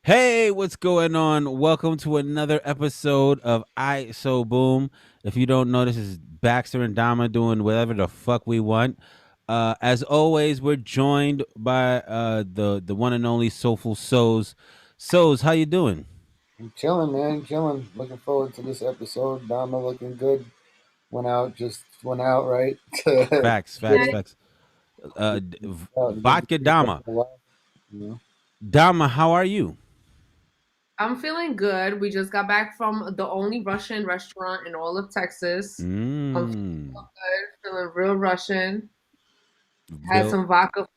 Hey, what's going on? Welcome to another episode of Aight So Boom. If you don't know, this is Baxter and Dama doing whatever the fuck we want. As always, we're joined by the one and only Soulful Souls. Souls, how you doing? I'm chilling, man, chilling. Looking forward to this episode. Dama looking good. Went out, right? Facts, facts, Good. facts. Good to Vodka see you Dama. after a while, you know. Dama, how are you? I'm feeling good. We just got back from the only Russian restaurant in all of Texas. I'm feeling Mmm. good, feeling real Russian. Had Real. some vodka,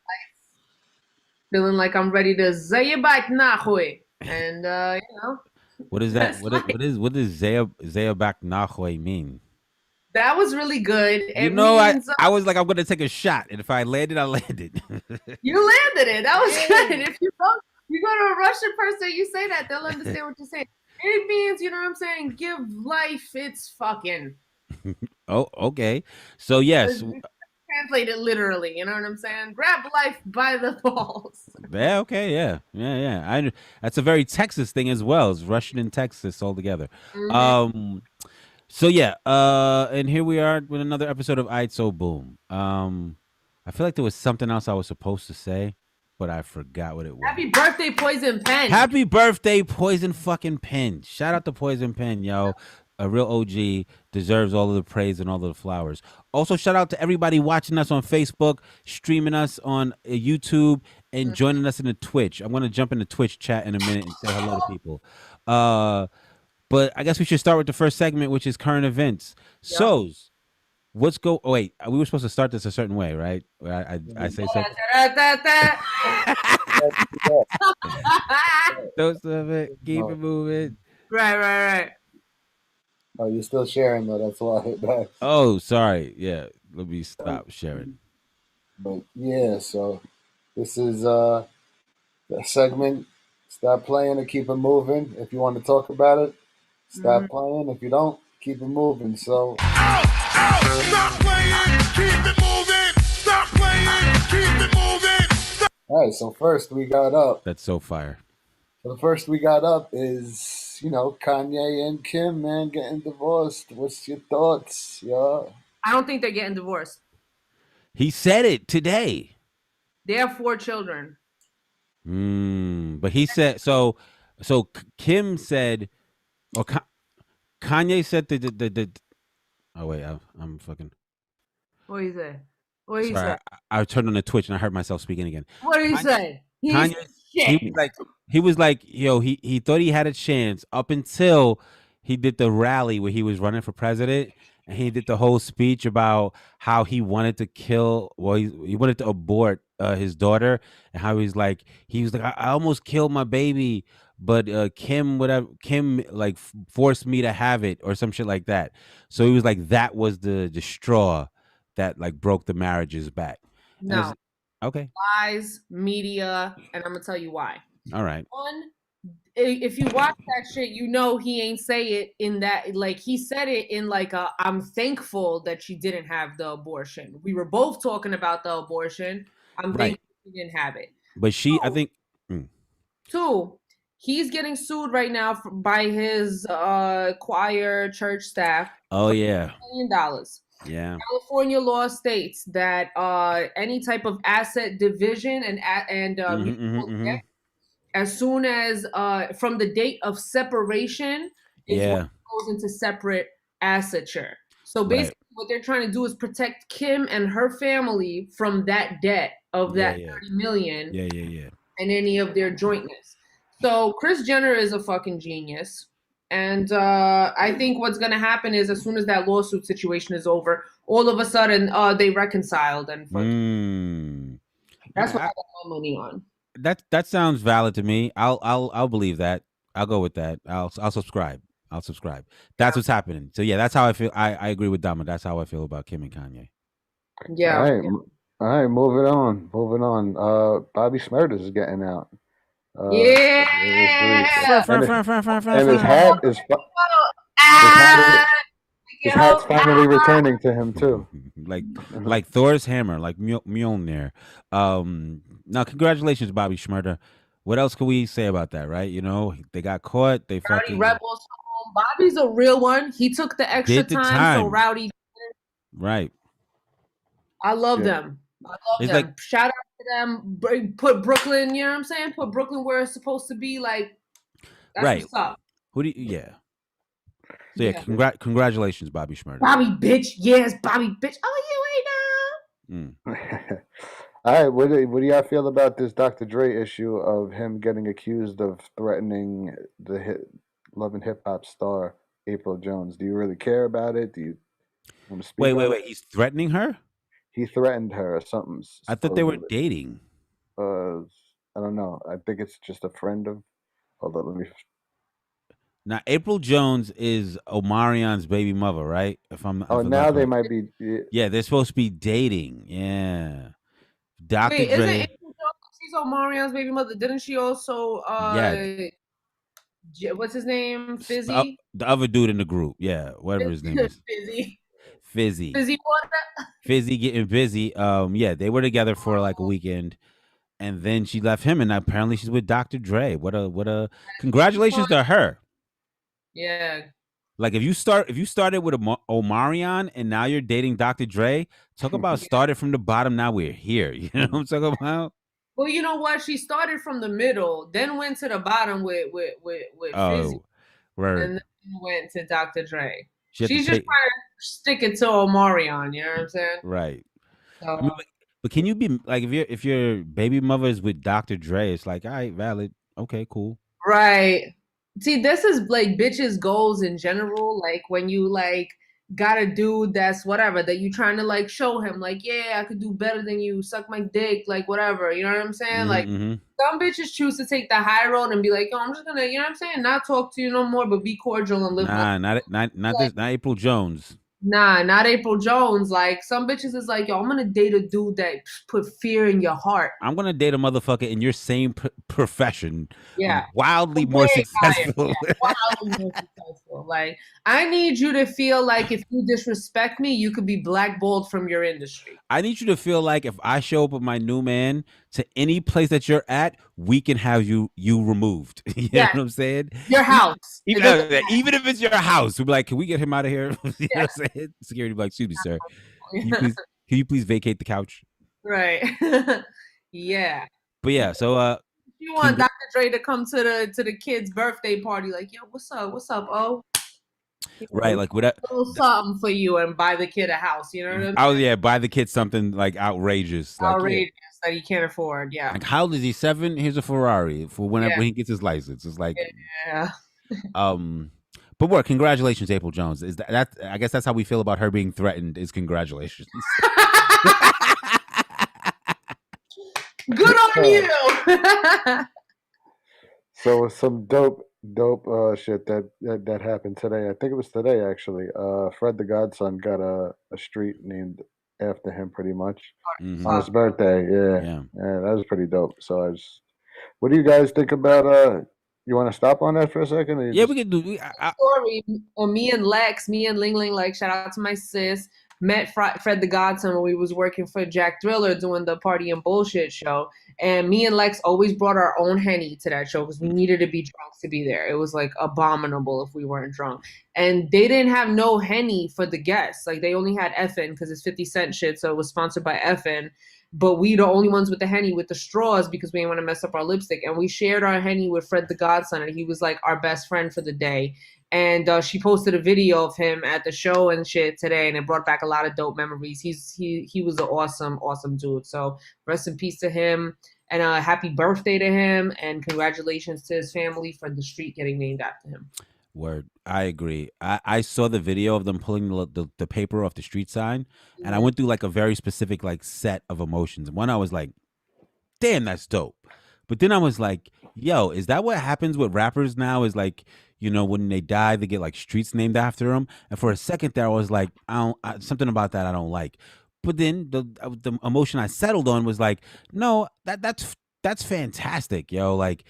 feeling like I'm ready to zayabak nahui. And What is that? that's What is like what is what does Zayabak Nahwe mean? that was really good. You It know, I means I was like, I'm gonna take a shot, and if I landed, I landed. you landed it. That was Yeah. good. If you go to a Russian person, you say that, they'll understand what you're saying. It means, you know what I'm saying, give life its fucking. Oh, okay. So yes, Translate it literally, you know what I'm saying? Grab life by the balls. yeah, okay, yeah, yeah, yeah. That's a very Texas thing as well. It's Russian and Texas all together. Hmm. Um, so yeah, and here we are with another episode of Aight So Boom. I feel like there was something else I was supposed to say, but I forgot what it was. Happy birthday, Poison Pen. Happy birthday, Poison fucking Pen. Shout out to Poison Pen, yo. A real OG deserves all of the praise and all of the flowers. Also, shout out to everybody watching us on Facebook, streaming us on YouTube, and joining us in the Twitch. I'm going to jump in the Twitch chat in a minute and say hello to people. Uh, but I guess we should start with the first segment, which is current events. Yep. So, what's go? Oh wait, we were supposed to start this a certain way, right? I Mhm. say something. Yeah. Those of it, keep it No. moving. Right. Oh, you're still sharing though. That's why. Oh, sorry. Yeah, let me stop sharing. But yeah, so this is the segment. Stop playing and keep it moving. If you want to talk about it, Mhm. stop playing. If you don't, keep it moving. So, Stop playing, keep it moving. Stop playing, keep it moving. all right. So first we got up. That's so fire. So the first we got up is, Kanye and Kim, man, getting divorced. What's your thoughts? Yeah. I don't think they're getting divorced. He said it today. They have 4 children. But he said so. So Kim said, or Kanye said the. Oh wait, I'm fucking What do you say? What do you sorry. say? I turned on the Twitch and I heard myself speaking again. What do you Kanye, say? He's Kanye, shit. he was like, yo, he thought he had a chance up until he did the rally where he was running for president, and he did the whole speech about how he wanted to kill, well, he wanted to abort his daughter, and how he was like, I almost killed my baby, but Kim like forced me to have it or some shit like that. So he was like, that was the straw that like broke the marriage's back, and it's No. okay, Lies, media, and I'm gonna tell you why. all right. One, if you watch that shit, you know he ain't say it in that, like, he said it in like a, I'm thankful that she didn't have the abortion. We were both talking about the abortion. I'm Right. thankful she didn't have it. But she, I Two, think, mm, two, he's getting sued right now by his choir church staff oh for yeah, $1 million. yeah, California law states that any type of asset division and hmm hmm mutual hmm debt, as soon as from the date of separation, is when yeah, it goes into separate asset share. So right, basically, what they're trying to do is protect Kim and her family from that debt of yeah, that yeah, 30 million yeah, yeah, yeah. and any of their jointness. So Chris Jenner is a fucking genius. And I think what's going to happen is, as soon as that lawsuit situation is over, all of a sudden they reconciled and fucking. Mm. That's what I I, got my money on. that sounds valid to me. I'll believe that. I'll go with that. I'll subscribe. I'll subscribe. That's Yeah. what's happening. So yeah, that's how I feel. I agree with Dama. That's how I feel about Kim and Kanye. All Yeah. right. All right. Moving on. Moving on. Bobby Smurder is getting out. This week, Yeah. Fur, and fur, fur, fur, fur, and his fur. hat is his hat is, Ah, his hat's finally returning to him too. like like Thor's hammer, like Mjolnir. Now congratulations, Bobby Schmurder. what else can we say about that, right? You know, they got caught. They Rowdy fucking Rebels home. Bobby's a real one. He took the extra did the time, so time. Rowdy. Right. I love Yeah. them. I love It's them. like, Shout out to them. Put Brooklyn, you know what I'm saying? Put Brooklyn where it's supposed to be. Like, that's right. what's up. Who do you, yeah. So yeah, Yeah. congratulations, Bobby Schmurda. Bobby bitch. Yes, Bobby bitch. Oh, you ain't know. Mm. All right, what do y'all feel about this Dr. Dre issue of him getting accused of threatening the Love and Hip Hop star April Jones? Do you really care about it? Do you want to speak on it? Wait. He's threatening her? He threatened her or something. I thought they were Supposedly. dating. I don't know. I think it's just a friend of. Hold on, let me. Now, April Jones is Omarion's baby mother, right? If I'm Oh, not now they correct. might be. Yeah, they're supposed to be dating. Yeah. Dr. Wait, isn't Dre. April Jones? She's Omarion's baby mother. Didn't she also? Yeah. What's his name? Fizzy. The other dude in the group. Yeah, whatever his name is. Fizzy. Fizzy Fizzy water. getting busy. Yeah, they were together for like a weekend, and then she left him, and apparently she's with Dr. Dre. What a congratulations to her. Yeah. Like if you started with Omarion and now you're dating Dr. Dre, talk about started from the bottom. Now we're here. You know what I'm talking about? Well, you know what? She started from the middle, then went to the bottom with Fizzy, Oh, right. and then went to Dr. Dre. She had to She's just trying to stick it to Omarion. You know what I'm saying? right. So, I mean, but can you be like if your baby mother is with Dr. Dre, it's like, all right, valid, okay, cool. right. See, this is like bitches' goals in general. Like when you like got a dude that's whatever that you trying to like show him, like, yeah, I could do better than you, suck my dick, like whatever. You know what I'm saying? Like some bitches choose to take the high road and be like, yo, I'm just gonna, you know what I'm saying, not talk to you no more, but be cordial and live. Nah, not April Jones. Nah, not April Jones. Like some bitches is like, yo, I'm gonna date a dude that put fear in your heart. I'm gonna date a motherfucker in your same profession. Yeah, wildly more successful. Yeah, wildly more successful. Like I need you to feel like if you disrespect me, you could be blackballed from your industry. I need you to feel like if I show up with my new man to any place that you're at, we can have you removed. You know what I'm saying? Your house. Even if it's your house, we'll be like, can we get him out of here? You know what I'm saying? Security will be like, excuse me, sir. Can you please vacate the couch? Right. Yeah. But yeah, so you want Dr. Dre to come to the kid's birthday party, like, yo, what's up, oh? Right, like what a little something for you and buy the kid a house, you know what I mean? Oh yeah, buy the kid something like outrageous. Outrageous that he can't afford, yeah. Like how old is he? 7? Here's a Ferrari for when he gets his license. It's like yeah. But what? Congratulations, April Jones. Is that? I guess that's how we feel about her being threatened. Is congratulations. Good on you. So some dope shit that happened today. I think it was today actually. Fred the Godson got a street named after him pretty much on his birthday. Yeah, that was pretty dope. So what do you guys think about you want to stop on that for a second? Yeah, we can do. Story. Me and Ling Ling, like shout out to my sis, met Fred the Godson when we was working for Jack Thriller doing the Party and Bullshit show, and me and Lex always brought our own Henny to that show because we needed to be drunk to be there. It was like abominable if we weren't drunk, and they didn't have no Henny for the guests. Like they only had FN because it's 50 Cent shit, so it was sponsored by FN. But we the only ones with the Henny with the straws because we didn't want to mess up our lipstick. And we shared our Henny with Fred the Godson, and he was like our best friend for the day. And she posted a video of him at the show and shit today, and it brought back a lot of dope memories. He was an awesome dude. So rest in peace to him, and happy birthday to him, and congratulations to his family for the street getting named after him. Word. I agree. I saw the video of them pulling the paper off the street sign, and I went through like a very specific like set of emotions. One, I was like, damn, that's dope. But then I was like, yo, is that what happens with rappers now? Is like, you know, when they die, they get like streets named after them. And for a second there, I was like, something about that I don't like. But then the emotion I settled on was like, no, that's fantastic, yo. Like,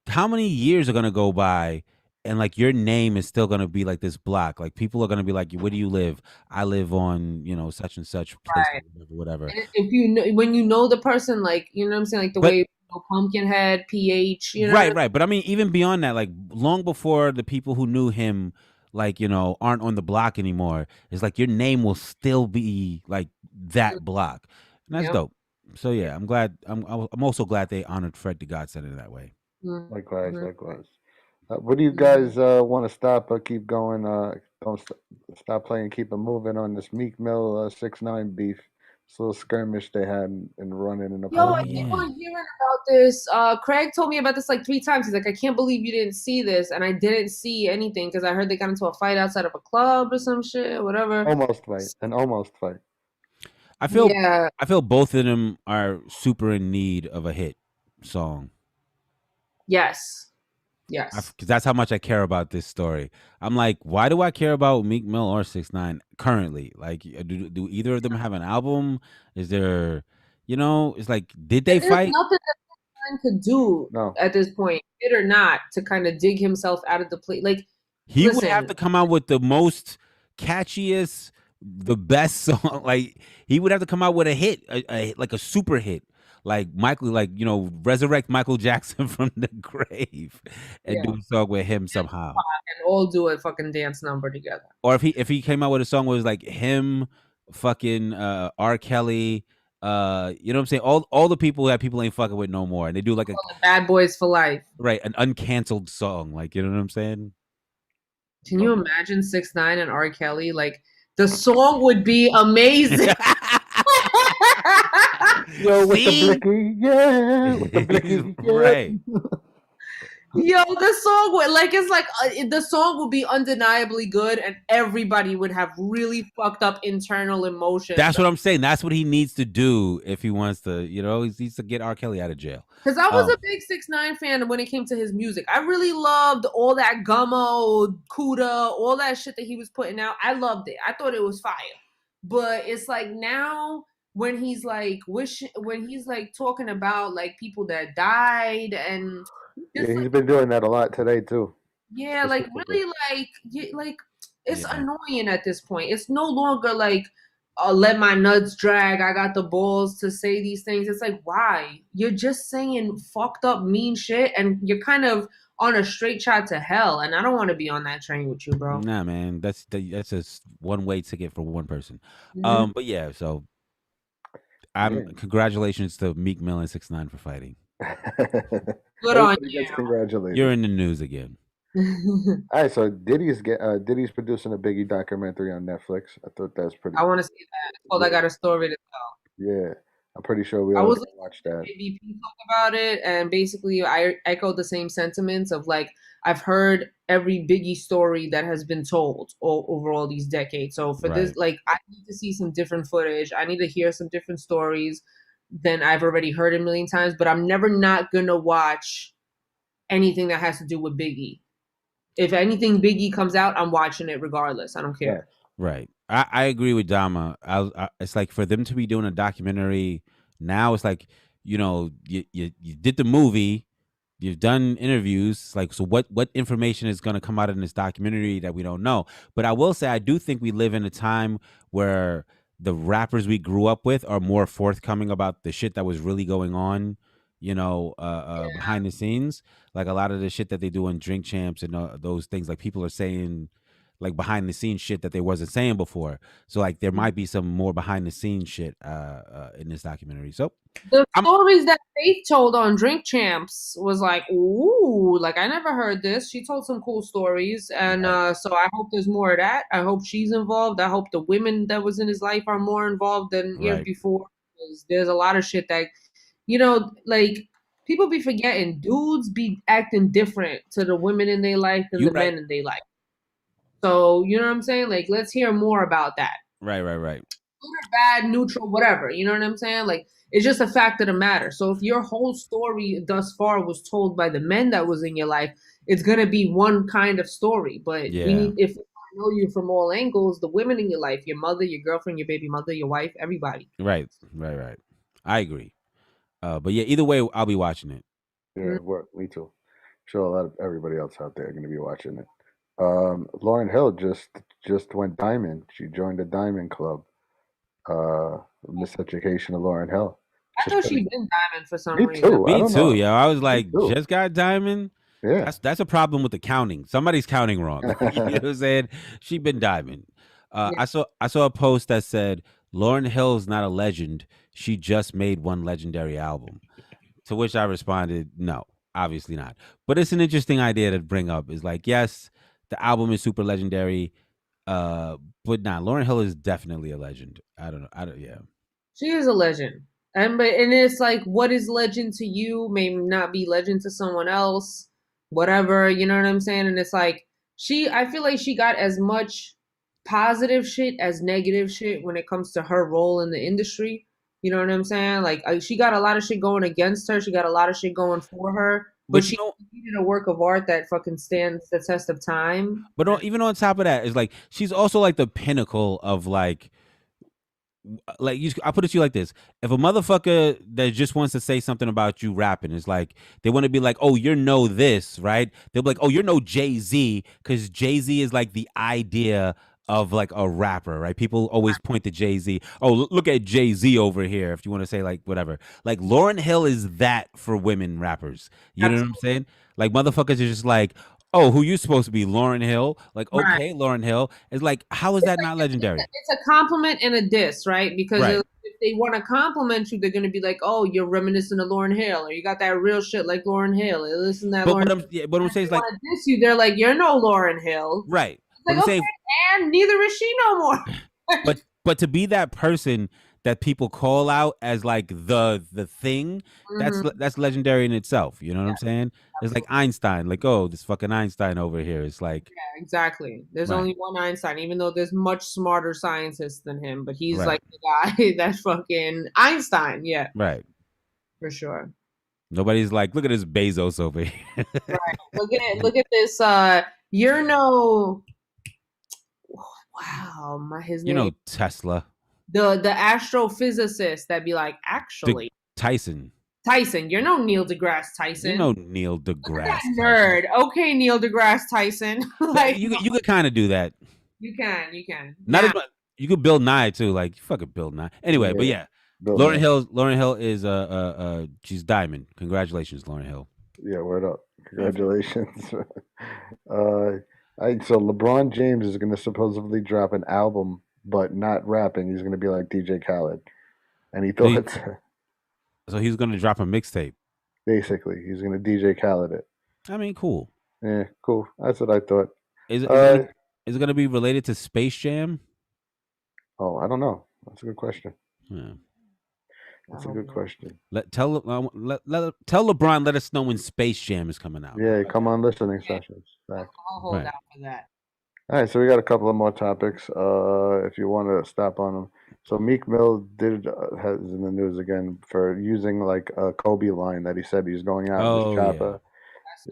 how many years are gonna go by? And like your name is still gonna be like this block. Like people are gonna be like, where do you live? I live on, you know, such and such place, right. whatever. And if you know, when you know the person, like, you know what I'm saying, like the way know, Pumpkinhead, PH, you know. Right. But I mean, even beyond that, like long before the people who knew him, like aren't on the block anymore. It's like your name will still be like that block, and that's Yep. dope. So yeah, I'm glad. I'm also glad they honored Fred the Godson in that way. Likewise, Mhm. likewise. What do you guys want to stop or keep going? Stop playing, keep it moving on this Meek Mill 6ix9ine beef. This little skirmish they had and running in the Yo, Oh I public. keep yeah. on hearing about this. Craig told me about this like 3 times. He's like, I can't believe you didn't see this, and I didn't see anything because I heard they got into a fight outside of a club or some shit, whatever. Almost fight, an almost fight. I feel Yeah. I feel both of them are super in need of a hit song. Yes. Yes. Because that's how much I care about this story. I'm like, why do I care about Meek Mill or 6ix9ine currently? Like, do either of them have an album? Is there, it's like, did they There's fight? nothing that man could do No, at this point, fit or not, to kind of dig himself out of the plate. Like, He would have to listen, come out with the most catchiest, the best song. Like, he would have to come out with a hit, like a super hit. Like Michael, like resurrect Michael Jackson from the grave, and yeah, do a song with him somehow. and all do a fucking dance number together. Or if he came out with a song where it was like him, fucking R. Kelly, you know what I'm saying? All the people that people ain't fucking with no more, and they do like a Bad Boys for Life. right an uncanceled song, like you know what I'm saying? Can you imagine 6ix9ine and R. Kelly? Like, the song would be amazing. yo, with the See? blicky, yeah, with the blicky, yeah. Right. Yo, the song would like it's like the song would be undeniably good, and everybody would have really fucked up internal emotions. That's what I'm saying. That's what he needs to do if he wants to, he needs to get R. Kelly out of jail. Because I was a big 6ix9ine fan when it came to his music. I really loved all that Gummo, Cuda, all that shit that he was putting out. I loved it. I thought it was fire. But it's like now when he's like when he's like talking about like people that died and Yeah, just he's like, been doing that a lot today too. yeah, like Specifically. really like it's Yeah. annoying at this point. It's no longer like let my nuts drag. I got the balls to say these things. It's like, why? You're just saying fucked up mean shit and you're kind of on a straight shot to hell. And I don't want to be on that train with you, bro. Nah, man, that's just one way ticket for one person. Mhm. But yeah, so Yeah. congratulations to Meek Mill and 6ix9ine for fighting. Good on Everybody gets congratulated. You're in the news again. you. All right, so Diddy's producing a Biggie documentary on Netflix. I thought that was pretty. I want to see that. It's called I Got a Story to Tell. Yeah, I'm pretty sure we I all was gonna watch that. ABP talk about it, and basically I echoed the same sentiments of like I've heard every Biggie story that has been told over all these decades. So for this, Right. like I need to see some different footage. I need to hear some different stories than I've already heard a million times. But I'm never not gonna watch anything that has to do with Biggie. If anything Biggie comes out, I'm watching it regardless. I don't care. Right. I agree with Dama. It's like for them to be doing a documentary now, it's like, you did the movie, you've done interviews, like, so what information is going to come out in this documentary that we don't know? But I will say, I do think we live in a time where the rappers we grew up with are more forthcoming about the shit that was really going on, behind the scenes. Like a lot of the shit that they do in Drink Champs and those things, like people are saying like behind the scenes shit that they wasn't saying before. So like there might be some more behind the scenes shit in this documentary. So The I'm stories that Faith told on Drink Champs was like, ooh, like I never heard this. She told some cool stories, and so I hope there's more of that. I hope she's involved. I hope the women that was in his life are more involved than years right. before. Because there's a lot of shit that, like people be forgetting. Dudes be acting different to the women in their life than You the right. men in their life. So you know what I'm saying? Like, let's hear more about that. Right. Good or bad, neutral, whatever. You know what I'm saying? Like, it's just a fact of the matter. So if your whole story thus far was told by the men that was in your life, it's gonna be one kind of story. But we Yeah. need, if we know you from all angles, the women in your life, your mother, your girlfriend, your baby mother, your wife, everybody. Right. I agree. But yeah, either way, I'll be watching it. Yeah, me too. Sure, a lot of everybody else out there are going to be watching it. Lauren Hill just went diamond. She joined the Diamond Club. Miseducation of Lauren Hill. I thought she'd been Diamond for some Me reason. too. I Me don't too, know. yo. I was like, too. just got Diamond. Yeah. That's a problem with the counting. Somebody's counting wrong. You know what I'm saying? She been Diamond. Yeah. I saw a post that said Lauryn Hill's not a legend. She just made one legendary album. To which I responded, no, obviously not. But it's an interesting idea to bring up. Is like, yes, the album is super legendary, but nah, Lauryn Hill is definitely a legend. I don't know. Yeah. She is a legend. And it's like what is legend to you may not be legend to someone else, whatever, you know what I'm saying? And it's like I feel like she got as much positive shit as negative shit when it comes to her role in the industry. You know what I'm saying? Like she got a lot of shit going against her, she got a lot of shit going for her, but But she created a work of art that fucking stands the test of time. even on top of that, is like she's also like the pinnacle of like I put it to you like this: if a motherfucker that just wants to say something about you rapping is like, they want to be like, oh, you're no this, right? They'll be like, oh, you're no Jay-Z, because Jay-Z is like the idea of like a rapper, right? People always point to Jay-Z. Oh, look at Jay-Z over here, if you want to say like whatever. Like Lauryn Hill is that for women rappers. You know what I'm saying? Like motherfuckers are just like, oh, who you supposed to be, Lauryn Hill? Like, Right. okay, Lauryn Hill. It's like, how is that not legendary? It's a compliment and a diss, right? Because Right. if they want to compliment you, they're going to be like, "Oh, you're reminiscent of Lauryn Hill, or you got that real shit like Lauryn Hill." Or listen to that But Lauryn. what I'm saying is like, Want to diss you? They're like, "You're no Lauryn Hill." right. It's But like, I'm okay, saying, and neither is she no more. but to be that person that people call out as like the thing, that's legendary in itself. You know what I'm saying? It's like Einstein, like, oh, this fucking Einstein over here. It's like, Yeah, exactly. There's Right. only one Einstein, even though there's much smarter scientists than him, but he's Right. like the guy that's fucking Einstein. Yeah, right. for sure. Nobody's like, look at this Bezos over here. Right. Look at this. You're no. Wow, his You name. know, Tesla, The astrophysicist that be like, actually, Tyson. Tyson, you're no Neil deGrasse Tyson. You know Neil Look at deGrasse. that Tyson. nerd. Okay, Neil deGrasse Tyson. Like you could kind of do that. you can. Not Now, as much. You could Bill Nye too. Like, you fucking Bill Nye. Anyway, but yeah, Lauryn Hill is she's Diamond. Congratulations, Lauryn Hill. Yeah, word up. Congratulations. So LeBron James is going to supposedly drop an album, but not rapping. He's going to be like DJ Khaled. And he thought, So he's gonna drop a mixtape. basically, he's going to DJ Khaled it. I mean, cool. Yeah, cool. That's what I thought. Is Uh, it gonna be related to Space Jam? Oh, I don't know. That's a good question. Yeah. That's a good question. Tell LeBron, let us know when Space Jam is coming out. Yeah, come on listening sessions. Back. I'll hold Right. out for that. All right, so we got a couple of more topics. If you want to stop on them. So Meek Mill has in the news again for using like a Kobe line that he said he's going out Oh, with yeah. chopper.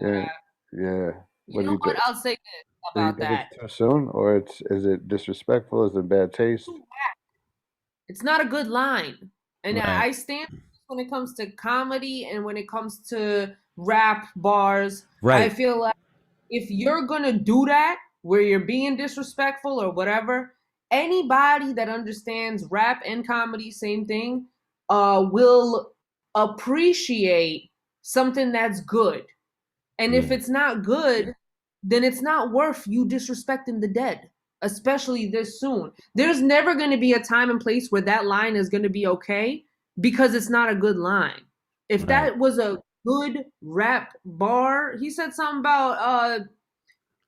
Yeah, yeah. You know what? I'll say this Do you about think that. it's too soon, or is it disrespectful? Is it bad taste? It's not a good line. And Right. I stand when it comes to comedy and when it comes to rap bars. Right. I feel like if you're going to do that where you're being disrespectful or whatever, anybody that understands rap and comedy, same thing, will appreciate something that's good. And if it's not good, then it's not worth you disrespecting the dead, especially this soon. There's never going to be a time and place where that line is going to be okay because it's not a good line. If that was a good rap bar, he said something about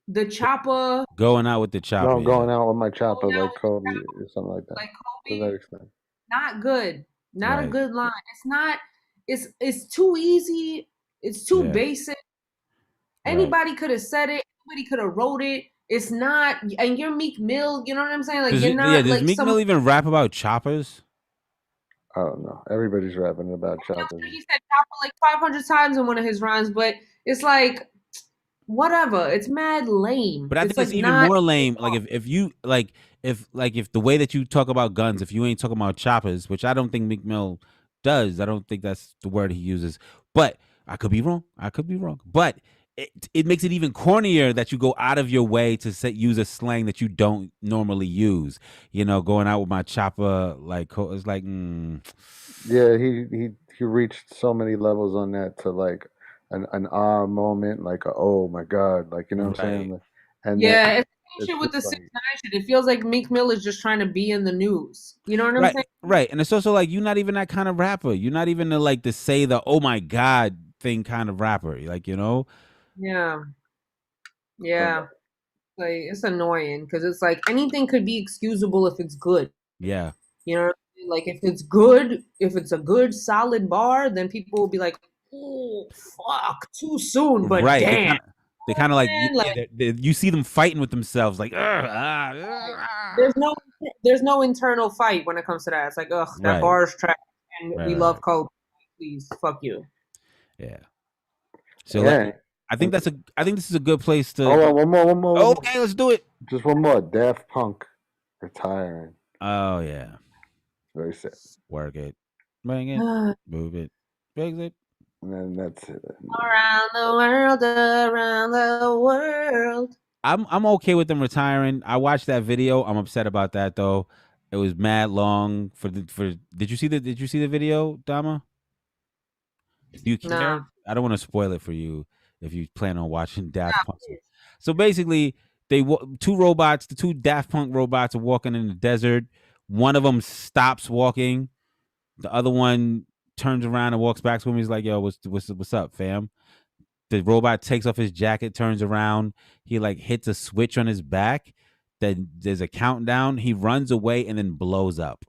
the chopper. Going out with the chopper. No, I'm going out with my chopper Going out like with Kobe or something like that. Like To Kobe, that extent. not good. Not a Right. good line. It's not. It's too easy. It's too Yeah. basic. Right. Anybody could have said it. Anybody could have wrote it. It's not. And you're Meek Mill. You know what I'm saying? Like you're not. Does like Meek Mill even rap about choppers? I don't know. Everybody's rapping about I'm choppers. sure he said chopper like 500 times in one of his rhymes, but it's like whatever. It's mad lame. But I think like it's even more lame. Like if you if the way that you talk about guns, if you ain't talking about choppers, which I don't think Meek Mill does. I don't think that's the word he uses. But I could be wrong. But it makes it even cornier that you go out of your way to use a slang that you don't normally use. You know, going out with my chopper, like it's like Yeah, he reached so many levels on that to like an moment, like a, oh my god, like you know what I'm Right. saying, and then Yeah, it's the same it's shit with just the like 6ix9ine shit. It feels like Meek Mill is just trying to be in the news. You know what I'm Right, saying? right. And it's also like you're not even that kind of rapper. You're not even the like to say the oh my god thing kind of rapper. Like, you know? Yeah, uh, yeah. Like it's annoying because it's like anything could be excusable if it's good. Yeah. You know, what I mean? Like if it's good, if it's a good solid bar, then people will be like, "Oh fuck, too soon." But Right. damn, They kind of like man, like you see them fighting with themselves like there's no there's no internal fight when it comes to that. It's like, ugh, that Right. bar is trash, and Right, we right. love Kobe. Please, fuck you. Yeah. So yeah. I think this is a good place to Hold on, one more. Okay, let's do it. Just one more. Daft Punk retiring. Oh yeah. Very sad. Work it. Bring it. Move it. Fix it. And then that's it. Around the world. I'm okay with them retiring. I watched that video. I'm upset about that though. It was mad long for Did you see the video, Dama? Do you Nah. care? I don't want to spoil it for you if you plan on watching Daft Punk. So basically, two robots, the two Daft Punk robots are walking in the desert. One of them stops walking. The other one turns around and walks back to him. He's like, "Yo, what's up, fam?" The robot takes off his jacket, turns around. He like hits a switch on his back. Then there's a countdown. He runs away and then blows up.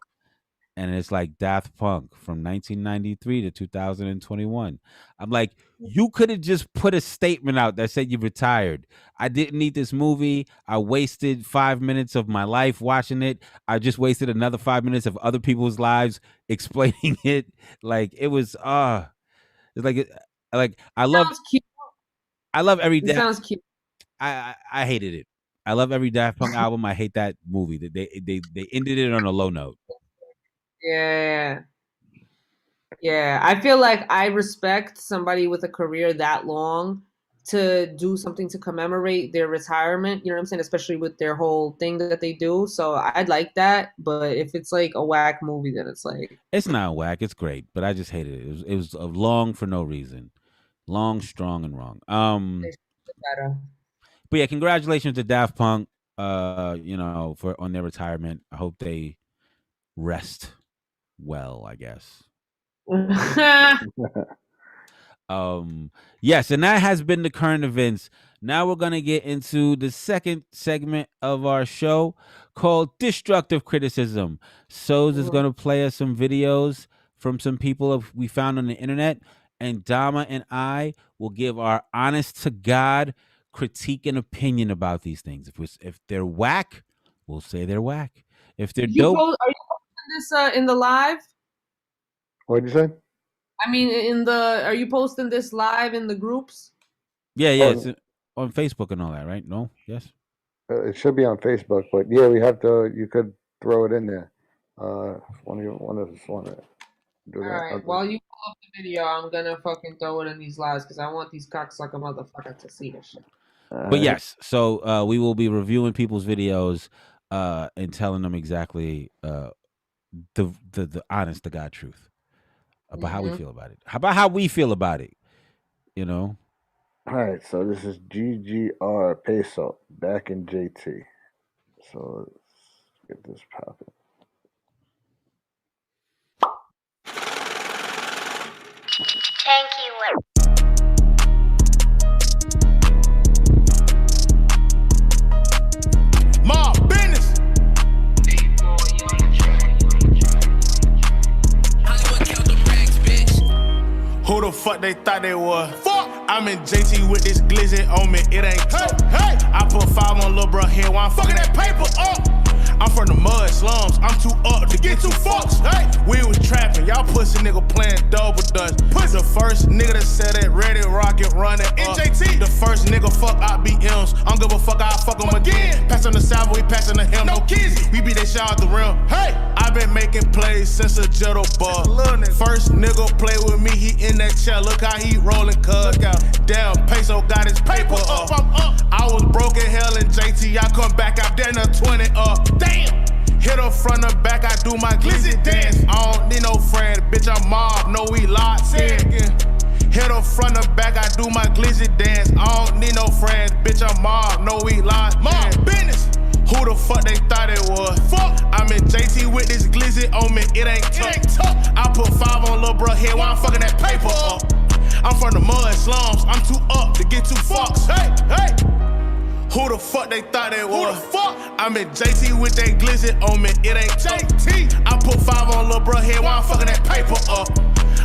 And it's like Daft Punk from 1993 to 2021. I'm like, you could have just put a statement out that said you retired. I didn't need this movie. I wasted 5 minutes of my life watching it. I just wasted another 5 minutes of other people's lives explaining it. Like it was it's like Sounds cute. I love every It sounds cute. I hated it. I love every Daft Punk album. I hate that movie. They ended it on a low note. Yeah. Yeah. I feel like I respect somebody with a career that long to do something to commemorate their retirement, you know what I'm saying? Especially with their whole thing that they do. So I'd like that. But if it's like a whack movie, then it's like It's not whack. It's great, but I just hated it. It was long for no reason. Long, strong, and wrong. better. But yeah, congratulations to Daft Punk. For on their retirement. I hope they rest well. I guess. Yes, and that has been the current events. Now we're gonna get into the second segment of our show called Destructive Criticism. Soz is gonna play us some videos from some people we found on the internet, and Dama and I will give our honest to God critique and opinion about these things. If they're whack, we'll say they're whack. If they're dope, are you posting this in the live? What'd you say? I mean, are you posting this live in the groups? yeah, it's on Facebook and all that, right? No, yes. It should be on Facebook, but yeah, we have to. You could throw it in there. One of us want to do All that. right. While you pull up the video, I'm gonna fucking throw it in these lives because I want these cocksucker motherfuckers to see this shit. But yes, so we will be reviewing people's videos and telling them exactly the honest to God truth about how we feel about it. How about how we feel about it? You know. All right, so this is GGR Peso back in JT. So let's get this popping. Thank you. My business. Who the fuck they thought they was? Fuck! I'm in JT with this glizzy on me, it ain't hey! I put 5 on lil' bro head while I'm fucking that paper up. I'm from the mud slums, I'm too up to get 2 fucks. Hey! We was trapping, y'all pussy nigga playing double dutch. The first nigga that said it, ready, rocket, running up. NJT. The first nigga fuck IBMs, I don't give a fuck, I'll fuck him again. Pass on the side, we passing to him, no kizzy. We beat that shit out the rim. Hey! I been making plays since a jittle bug. First nigga play with me, he in that chair, look how he rolling, cuz. Damn, Peso got his paper up. I was broke in hell in JT, I come back out there in a 20 up. Damn! Hit her from the back, I do my glizzy dance. I don't need no friend, bitch, I'm mob, no we locked in. Hit her from the back, I do my glizzy dance. I don't need no friends, bitch, I'm mob, no we locked in. Business. Who the fuck they thought it was? Fuck. I'm in JT with this glizzy on me, it ain't tough. I put 5 on lil' bro head while I'm fucking that paper up. I'm from the mud slums, I'm too up to get too fucks. Hey. Who the fuck they thought it was? Who the fuck? I'm in JT with that glizzy on me, it ain't JT. I put 5 on lil' bro head while I'm fucking that paper up.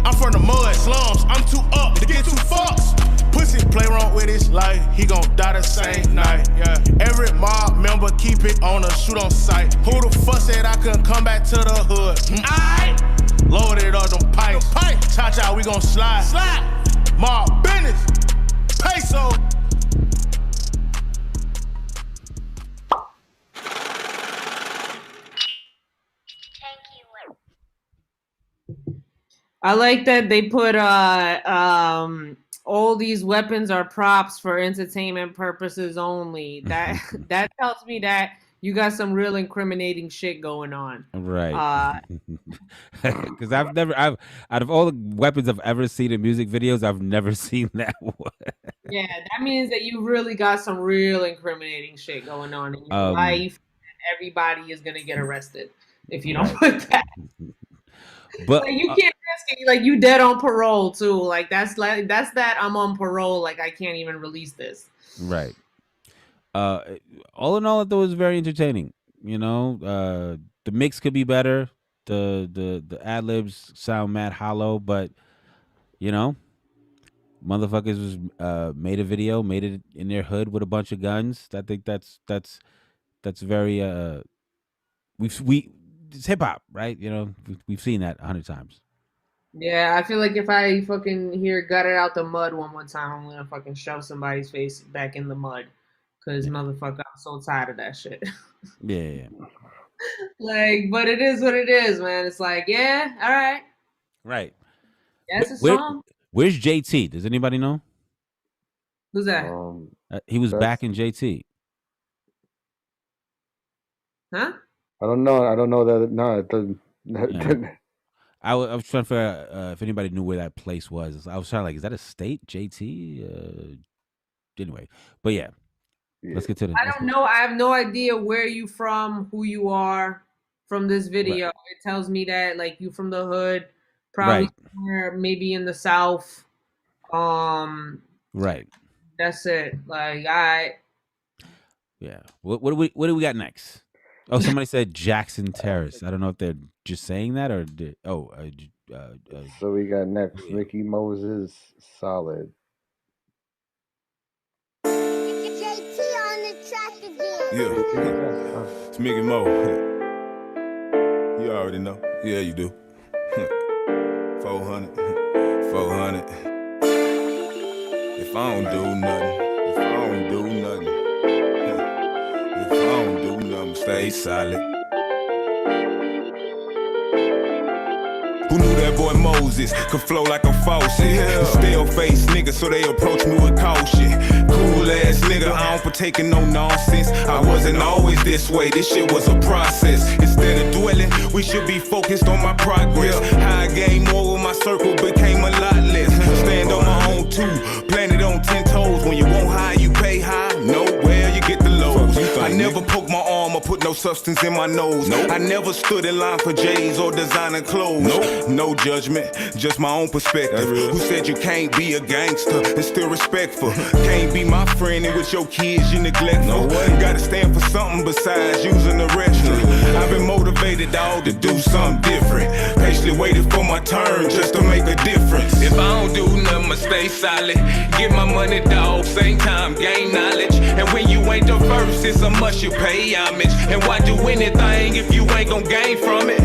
I'm from the mud slums, I'm too up to get too fucks. Pussy play wrong with his life, he gon' die the same night. Yeah. Every mob member keep it on a shoot on sight. Who the fuck said I couldn't come back to the hood? Aight. Loaded up them pipes. Cha-cha, we gon' slide. Mob business. Peso. I like that they put all these weapons are props for entertainment purposes only. That tells me that you got some real incriminating shit going on. Right. Because out of all the weapons I've ever seen in music videos, I've never seen that one. Yeah, that means that you really got some real incriminating shit going on in your life. Everybody is gonna get arrested if you don't put that. But like, you can't risk it. Like, you dead on parole too. Like that's that I'm on parole. Like, I can't even release this. Right. All in all, it was very entertaining. You know, the mix could be better. The ad libs sound mad hollow, but you know, motherfuckers was made a video, made it in their hood with a bunch of guns. I think that's very it's hip hop, right? You know, we've seen that 100 times. Yeah, I feel like if I fucking hear "Got It Out the Mud" one more time, I'm gonna fucking shove somebody's face back in the mud. Cause motherfucker, I'm so tired of that shit. Yeah. Like, but it is what it is, man. It's like, yeah, all right. Right. That's a song. Where's JT? Does anybody know? Who's that? He was back in JT. Huh? I don't know that. No, it doesn't. Yeah. I was trying to figure out if anybody knew where that place was. I was trying to like, is that a state? JT? Anyway, but yeah. Let's get to the. I don't know. I have no idea where you from, who you are from this video. Right. It tells me that like you from the hood, probably somewhere maybe in the South. Right. That's it. Like, yeah. What do we got next? Oh, somebody said Jackson Terrace. I don't know if they're just saying that or so we got next Ricky Moses, Solid. Yeah, it's Mickey Mo. You already know. Yeah, you do. 400. If I don't do nothing, stay silent. Who knew that boy Moses could flow like a faucet? Yeah. Still face niggas, so they approach me with caution. Cool ass nigga, I don't partake in no nonsense. I wasn't always this way, this shit was a process. Instead of dwelling, we should be focused on my progress. How I gained more with my circle became a lot less. Stand on my own too, planted on 10 toes. When you want high, you pay high. Nowhere you get the lows. I never poke my arm or put no substance in my nose. I never stood in line for J's or designer clothes. No judgment, just my own perspective. Who said you can't be a gangster and still respectful? Can't be my friend and with your kids you neglectful. Gotta stand for something besides using the restroom. I've been motivated, dog, to do something different. Patiently waited for my turn just to make a difference. If I don't do nothing, I stay solid. Get my money, dog, same time, gain knowledge. And when you ain't the first, it's a must you pay homage. And why do anything if you ain't gon' gain from it?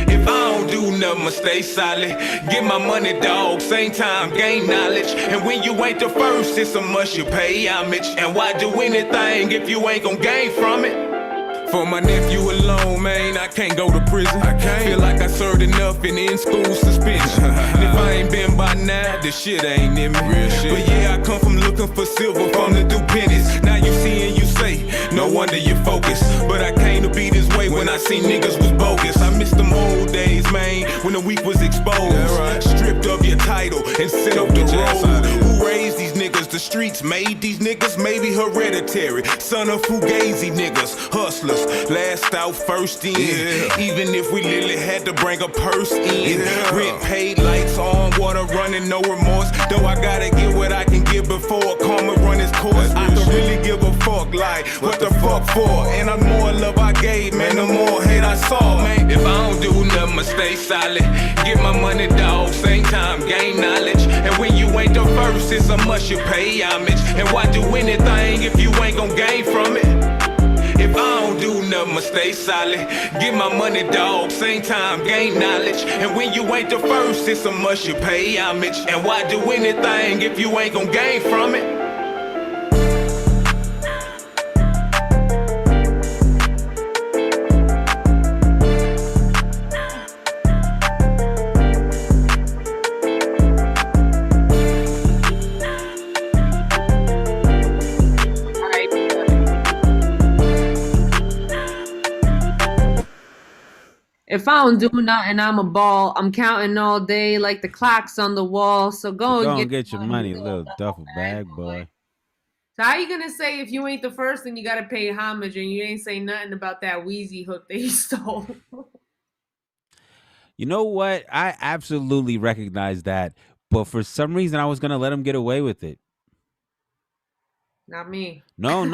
If I don't do nothing, I stay solid. Get my money, dog, same time, gain knowledge. And when you ain't the first, it's a must you pay homage. And why do anything if you ain't gon' gain from it? For my nephew alone, man, I can't go to prison. I can't. Feel like I served enough in in-school suspension. And if I ain't been by now, this shit ain't in me. Real shit. But yeah, I come from looking for silver from the do pennies. Now you see and you say, no wonder you focus. But I came to be this way when I I seen niggas was bogus. I miss them old days, man, when the weak was exposed. Stripped of your title and sent up the road. Who raised these niggas? The streets made these niggas, maybe hereditary. Son of Fugazi niggas, hustlers, last out, first in. Even if we literally had to bring a purse in. Rent paid, lights on, water running, no remorse. Though I gotta get what I can get before karma run its course. I can really give a fuck, like, what the fuck for? And the more love I gave, man, the more hate I saw, man. If I don't do nothing, I stay solid. Get my money, dog, same time, gain knowledge. And when you ain't the first, it's a must you pay homage. And why do anything if you ain't gon' gain from it? If I don't do nothing, I stay solid. Get my money, dog, same time, gain knowledge. And when you ain't the first, it's a must you pay homage. And why do anything if you ain't gon' gain from it? If I don't do nothing, I'm a ball. I'm counting all day like the clocks on the wall. So go and get your money, little duffel bag, boy. So how you gonna say if you ain't the first, then you gotta pay homage, and you ain't say nothing about that Wheezy hook that you stole? You know what? I absolutely recognize that, but for some reason, I was gonna let him get away with it. Not me. No,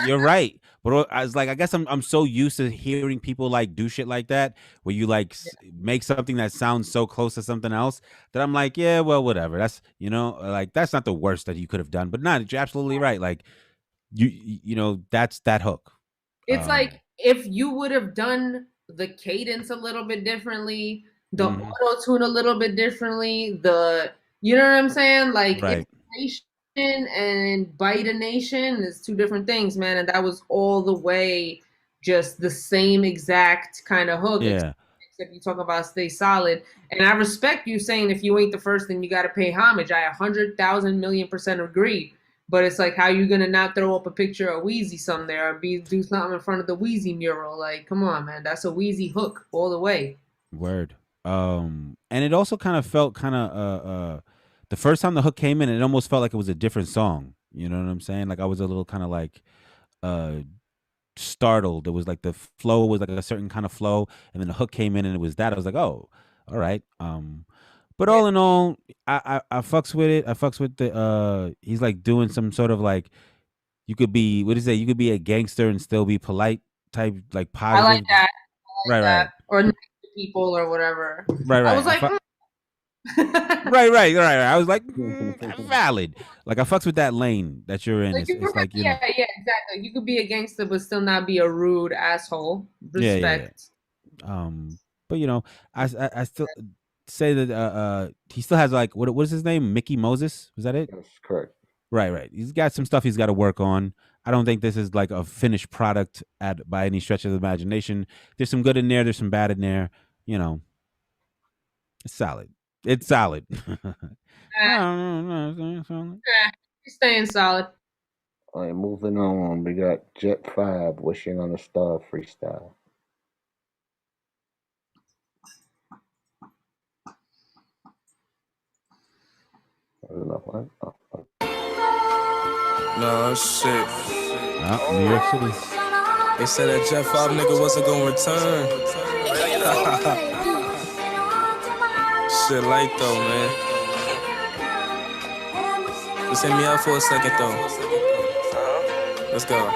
you're right. But I was like, I guess I'm so used to hearing people like do shit like that, where you like make something that sounds so close to something else that I'm like, yeah, well, whatever. That's, you know, like that's not the worst that you could have done. But no, you're absolutely right. Like you know, that's that hook. It's like if you would have done the cadence a little bit differently, the auto tune a little bit differently, you know what I'm saying? Like right. And Bite a Nation is two different things, man. And that was all the way just the same exact kind of hook. Yeah. Except you talk about Stay Solid. And I respect you saying if you ain't the first, then you got to pay homage. I 100,000,000,000% agree. But it's like, how you going to not throw up a picture of Wheezy somewhere or do something in front of the Wheezy mural? Like, come on, man. That's a Wheezy hook all the way. Word. And it also kind of felt kind of the first time the hook came in, it almost felt like it was a different song. You know what I'm saying? Like I was a little kind of like startled. It was like the flow was like a certain kind of flow, and then the hook came in and it was that. I was like, oh, all right. But all in all, I fucks with it. I fucks with the he's like doing some sort of like, you could be, what is it? You could be a gangster and still be polite type, like positive. I like that. Right. Or nice to people or whatever. Right. I was like, right. I was like, valid. Like I fucks with that lane that you're in. Like It's like, you know. Yeah, exactly. You could be a gangster but still not be a rude asshole. Respect. Yeah. But you know, I still say that he still has like what is his name? Mickey Moses? Was that it? That's correct. Right. He's got some stuff he's got to work on. I don't think this is like a finished product by any stretch of the imagination. There's some good in there. There's some bad in there. You know, it's solid. It's solid. He's staying solid. All right, moving on. We got Jet 5, Wishing on a Star freestyle. No shit. New York City. They said that Jet 5 nigga wasn't gonna return. Shit light though, man. Just hit me up for a second though. Let's go.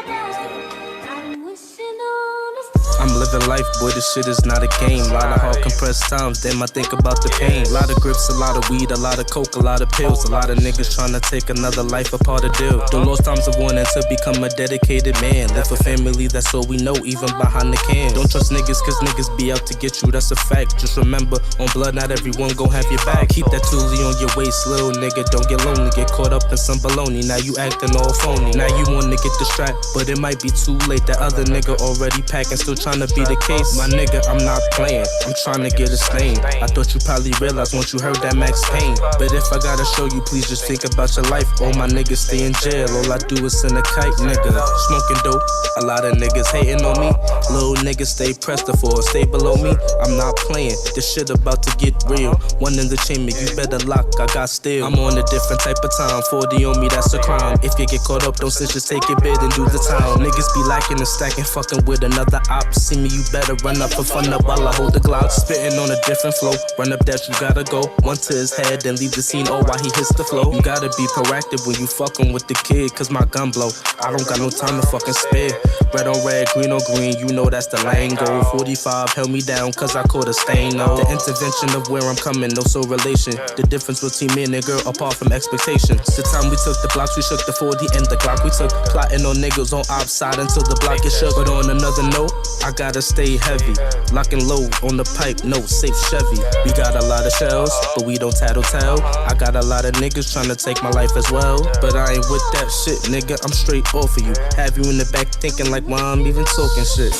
I'm living life, boy, this shit is not a game. Lot of hard compressed times, damn, I think about the pain. Lot of grips, a lot of weed, a lot of coke, a lot of pills. A lot of niggas trying to take another life apart a deal. The lost times of wanting to become a dedicated man. Live for family, that's all we know, even behind the can. Don't trust niggas, cause niggas be out to get you, that's a fact. Just remember, on blood, not everyone gon' have your back. Keep that toolie on your waist, little nigga, don't get lonely. Get caught up in some baloney, now you acting all phony. Now you wanna get the strap, but it might be too late. That other nigga already packing, still trying trying to be the case. My nigga, I'm not playing. I'm trying to get a stain. I thought you probably realized once you heard that Max Payne. But if I gotta show you, please just think about your life. All my niggas stay in jail. All I do is send a kite, nigga. Smoking dope. A lot of niggas hating on me. Little niggas stay pressed for, stay below me. I'm not playing. This shit about to get real. One in the chamber, you better lock. I got still. I'm on a different type of time. 40 on me, that's a crime. If you get caught up, don't sit, just take your bid and do the time. Niggas be lacking and stacking, fucking with another op. See me, you better run up and fun up while I hold the Glock. Spitting on a different flow. Run up that, you gotta go. One to his head, then leave the scene. Oh, while he hits the flow. You gotta be proactive when you fucking with the kid, cause my gun blow. I don't got no time to fucking spit. Red on red, green on green, you know that's the lingo. 45 held me down cause I caught a stain. No, the intervention of where I'm coming, no soul relation. The difference between me and a girl apart from expectations. The time we took the blocks, we shook the 40 and the Glock we took. Plotting on niggas on outside until the block is shook. But on another note, I gotta stay heavy. Locking low on the pipe, no safe Chevy. We got a lot of shells, but we don't tattletale. I got a lot of niggas trying to take my life as well. But I ain't with that shit, nigga, I'm straight off of you. Have you in the back thinking like why I'm even talking shit.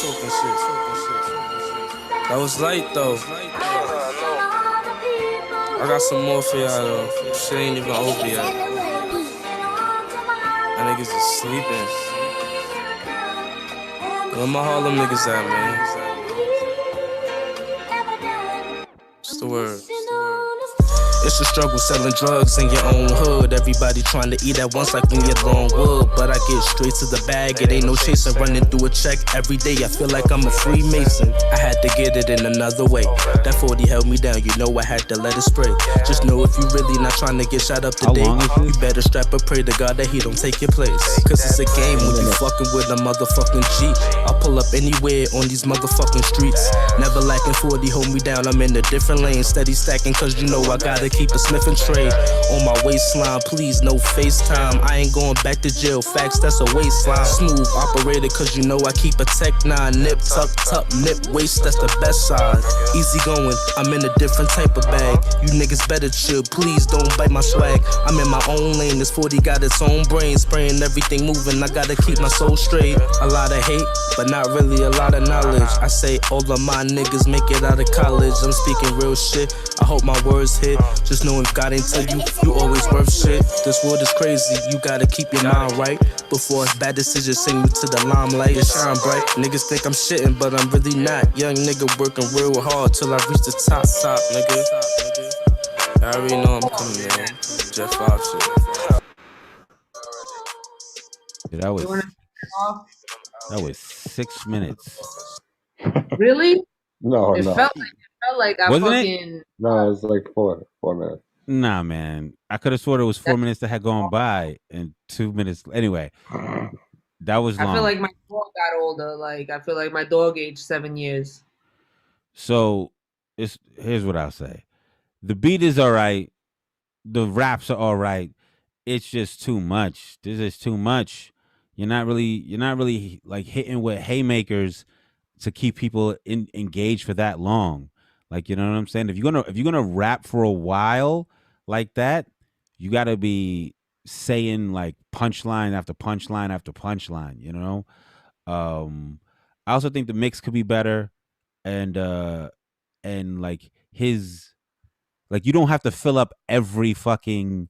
That was light though. I got some more for y'all though. Shit ain't even over yet. My niggas is sleeping. Where my Harlem niggas at, man? What's the word? It's a struggle selling drugs in your own hood. Everybody trying to eat at once like when you're long wood. But I get straight to the bag, it ain't no chasing. Running through a check every day, I feel like I'm a Freemason. I had to get it in another way. That 40 held me down, you know I had to let it spray. Just know if you really not trying to get shot up today, you better strap and pray to God that he don't take your place. Cause it's a game when you fucking with a motherfucking G. I'll pull up anywhere on these motherfucking streets. Never lacking 40, hold me down, I'm in a different lane. Steady stacking cause you know I gotta keep a sniffing tray on my waistline, please no FaceTime. I ain't going back to jail, facts, that's a waistline. Smooth operator, cause you know I keep a Tech 9. Nip, tuck, nip, waist, that's the best side. Easy going, I'm in a different type of bag. You niggas better chill, please don't bite my swag. I'm in my own lane, this 40 got its own brain. Spraying everything moving, I gotta keep my soul straight. A lot of hate, but not really a lot of knowledge. I say all of my niggas make it out of college. I'm speaking real shit, I hope my words hit. Just know if God ain't tell you, you always worth shit. This world is crazy, you gotta keep your mind right. Before a bad decision send you to the limelight. It shine bright, niggas think I'm shitting, but I'm really not. Young nigga working real hard till I reach the top, nigga. I already know I'm coming, man. Jet 5 shit. Yeah, that was 6 minutes. Really? No, It no. felt like I Wasn't fucking. No, it's like 4 minutes. Nah, man. I could have sworn it was 4 minutes that had gone by and 2 minutes. Anyway, that was long. I feel like my dog got older. Like I feel like my dog aged 7 years. So here's what I'll say. The beat is all right. The raps are all right. It's just too much. This is too much. You're not really like hitting with haymakers to keep people engaged for that long. Like, you know what I'm saying? If you're gonna rap for a while like that, you gotta be saying like punchline after punchline after punchline, you know? I also think the mix could be better, and like his, like, you don't have to fill up every fucking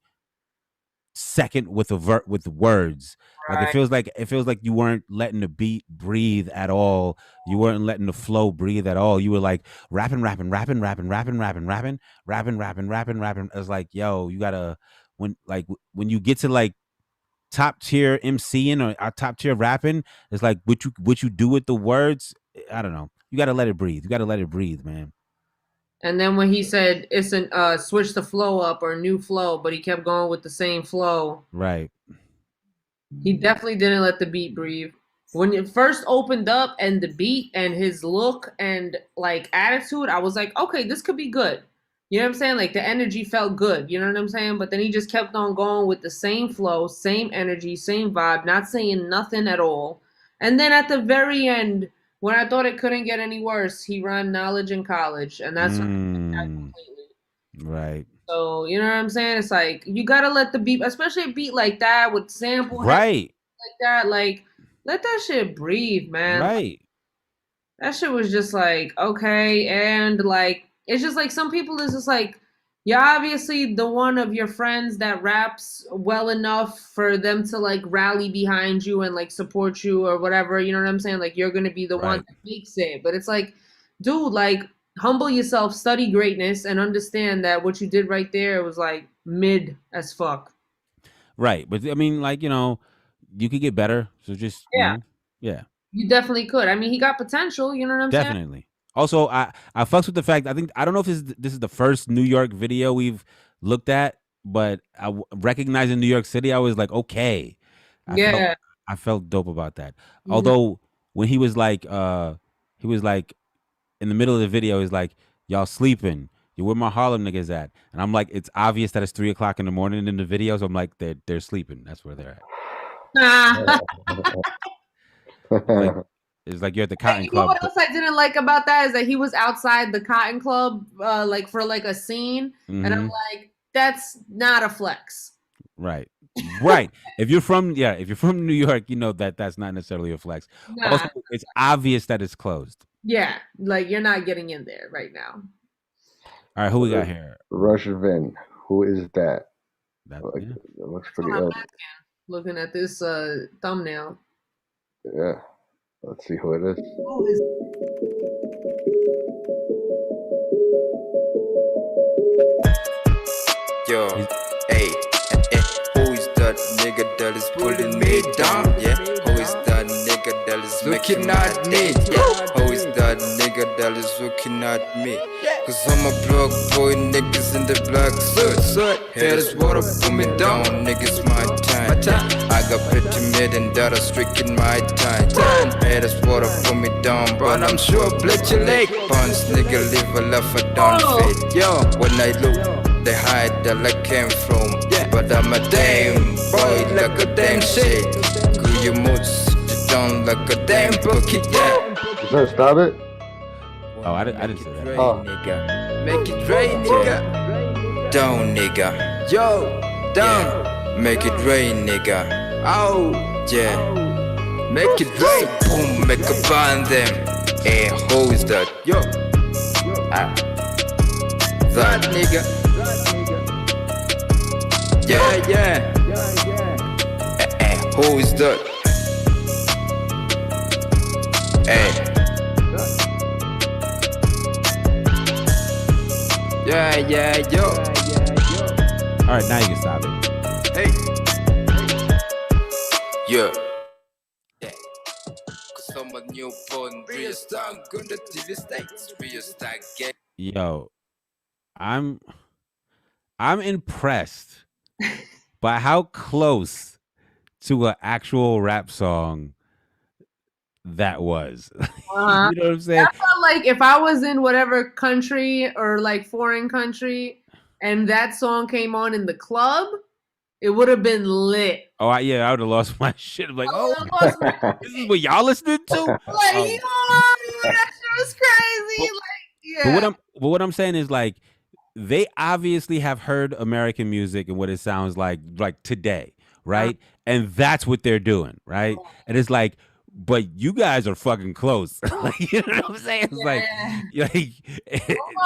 second with with words. Like Right. it feels like you weren't letting the beat breathe at all. You weren't letting the flow breathe at all. You were like rapping. It's like, yo, you gotta, when you get to like top tier MCing or top tier rapping, it's like what you do with the words. I don't know. You gotta let it breathe. You gotta let it breathe, man. And then when he said it's an switch the flow up or new flow, but he kept going with the same flow. Right. He definitely didn't let the beat breathe. When it first opened up and the beat and his look and like attitude, I was like, okay, this could be good. You know what I'm saying? Like the energy felt good. You know what I'm saying? But then he just kept on going with the same flow, same energy, same vibe, not saying nothing at all. And then at the very end, when I thought it couldn't get any worse, he ran knowledge in college, and that's completely. Right. So you know what I'm saying? It's like you gotta let the beat, especially a beat like that with sample Right. like that, like let that shit breathe, man. Right. That shit was just like, okay, and like it's just like some people is just like you're obviously the one of your friends that raps well enough for them to like rally behind you and like support you or whatever, you know what I'm saying? Like you're gonna be the one Right. that makes it. But it's like, dude, like humble yourself, study greatness, and understand that what you did right there was like mid as fuck. Right. But I mean, like, you could get better. So just, Yeah. yeah. You definitely could. I mean, he got potential, you know what I'm saying? Definitely. Also, I fucks with the fact I don't know if this is the first New York video we've looked at, but recognizing New York City, I was like, okay, I felt Yeah. I felt dope about that. Mhm. Although when he was like in the middle of the video, he's like, y'all sleeping. You where my Harlem niggas at? And I'm like, it's obvious that it's 3 o'clock in the morning in the video, so I'm like, they're sleeping. That's where they're at. Like it's like you're at the Hey, Cotton you know Club. what else I didn't like about that is that he was outside the Cotton Club, like for like a scene, and I'm like, that's not a flex. Right. Right. If you're from New York, you know that that's not necessarily a flex. Also, Nah, it's obvious that it's closed. yeah, like you're not getting in there right now. All right, who we got here? Rush Vin. Who is that? That, Like, yeah. it looks That's pretty what I'm old. asking, looking at this thumbnail. Yeah. Let's see who it is. Who is Yo, hey, who is that nigga that is pulling me down? Yeah, who is that nigga that is looking at me? Yeah, who is that nigga that is looking at me? Cause I'm a block boy, niggas in the black suit. Haters wanna put me down, niggas my time. I got pretty million that are striking my time. Haters wanna put me down, but I'm sure blitz your leg. Punch nigga live a life I don't fit. Yo, when I look. They hide that I came from, but I'm a damn boy like a damn shit. Good your moods, you down like a damn bucket, yeah. Is that stop it? Oh, I didn't say that. Oh. Nigga. Make it rain, nigga. Down, nigga. Yo, down. Make it rain, nigga. Oh, yeah. Make it rain. Boom, make a band them. Hey, who is that? Yo. That nigga. Yeah. Who is that? Yeah, yo. All right, now you can stop it. Hey. Yeah. Cause I'm a newborn, real strong, good at TV states, real stack, get. Yo, I'm impressed by how close to an actual rap song that was. Uh-huh. You know what I'm saying? I felt like if I was in whatever country or like foreign country and that song came on in the club, it would have been lit. Oh, I would have lost my shit. I'm like, I oh, lost my- this is what y'all listening to? like, yo, that shit was crazy. But what I'm saying is like they obviously have heard American music and what it sounds like today, right? And that's what they're doing, right? And it's like, but you guys are fucking close. Like, you know what I'm saying? It's like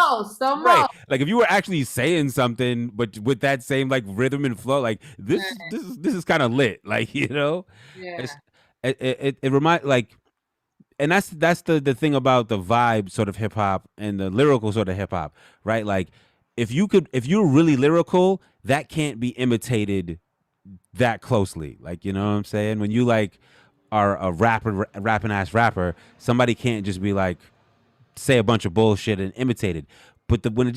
almost. right. Like if you were actually saying something, but with that same like rhythm and flow, like this is kind of lit. Like, you know, Yeah. it remind like, and that's the thing about the vibe sort of hip hop and the lyrical sort of hip hop, right? Like if you're really lyrical, that can't be imitated that closely. Like, you know what I'm saying? When you like are a rapping ass rapper, somebody can't just be like say a bunch of bullshit and imitate it. But when it's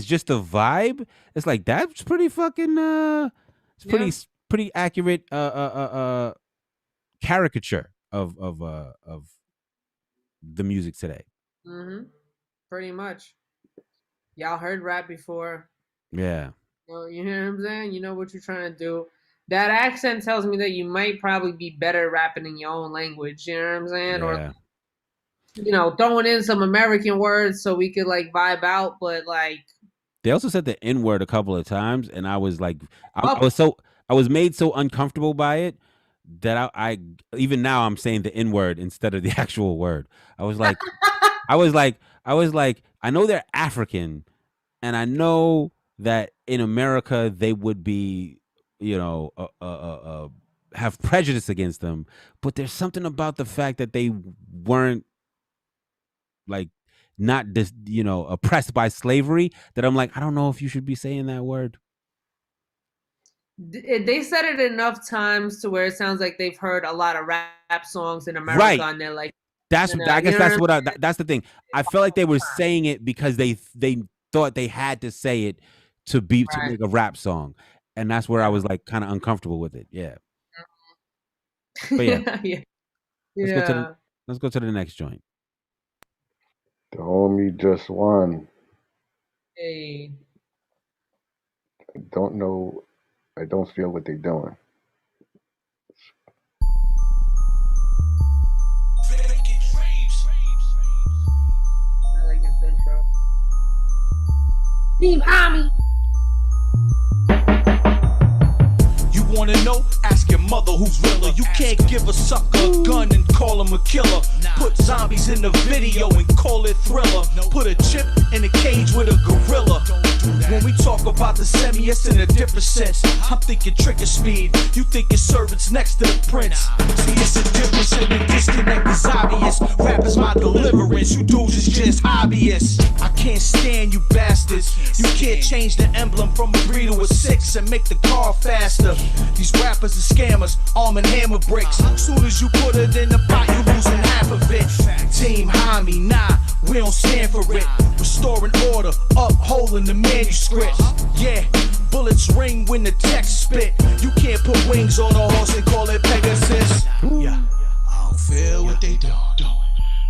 just a vibe, it's like that's pretty fucking it's pretty accurate caricature of the music today. Mm-hmm. Pretty much. Y'all heard rap before. Yeah. You hear what I'm saying? You know what you're trying to do. That accent tells me that you might probably be better rapping in your own language. You know what I'm saying? Yeah. Or throwing in some American words so we could like vibe out, but like they also said the N-word a couple of times, and I was like, I was made so uncomfortable by it that I even now I'm saying the N word instead of the actual word. I was like, I know they're African, and I know that in America they would be, have prejudice against them, but there's something about the fact that they weren't like not oppressed by slavery that I'm like, I don't know if you should be saying that word. They said it enough times to where it sounds like they've heard a lot of rap songs in America, Right. and they're like, That's you I guess know that's what what that's the thing. I felt like they were saying it because they thought they had to say it to Right. make a rap song, and that's where I was like kind of uncomfortable with it. Yeah, but yeah, yeah. let's go to the next joint. The homie just won. Hey. I don't know. I don't feel what they're doing. I like this intro. Team Army. You wanna know? Ask your mother who's realer. You can't give a sucker a gun and call him a killer. Put zombies in the video and call it Thriller. Put a chip in a cage with a gorilla. When we talk about the semi, it's in a different sense. I'm thinking trigger speed, you thinking servants next to the prince. See, it's a difference in the disconnect is obvious. Rap is my deliverance, you dudes is just hobbyists. I can't stand you bastards. You can't change the emblem from a 3 to a 6 and make the car faster. These rappers are scammers, arm and hammer bricks. Soon as you put it in the pot, you losing half of it. Team Hami, nah, we don't stand for it. Restoring order, upholding the manuscript. Yeah, bullets ring when the text spit. You can't put wings on a horse and call it Pegasus. Yeah, I don't feel what they doing. I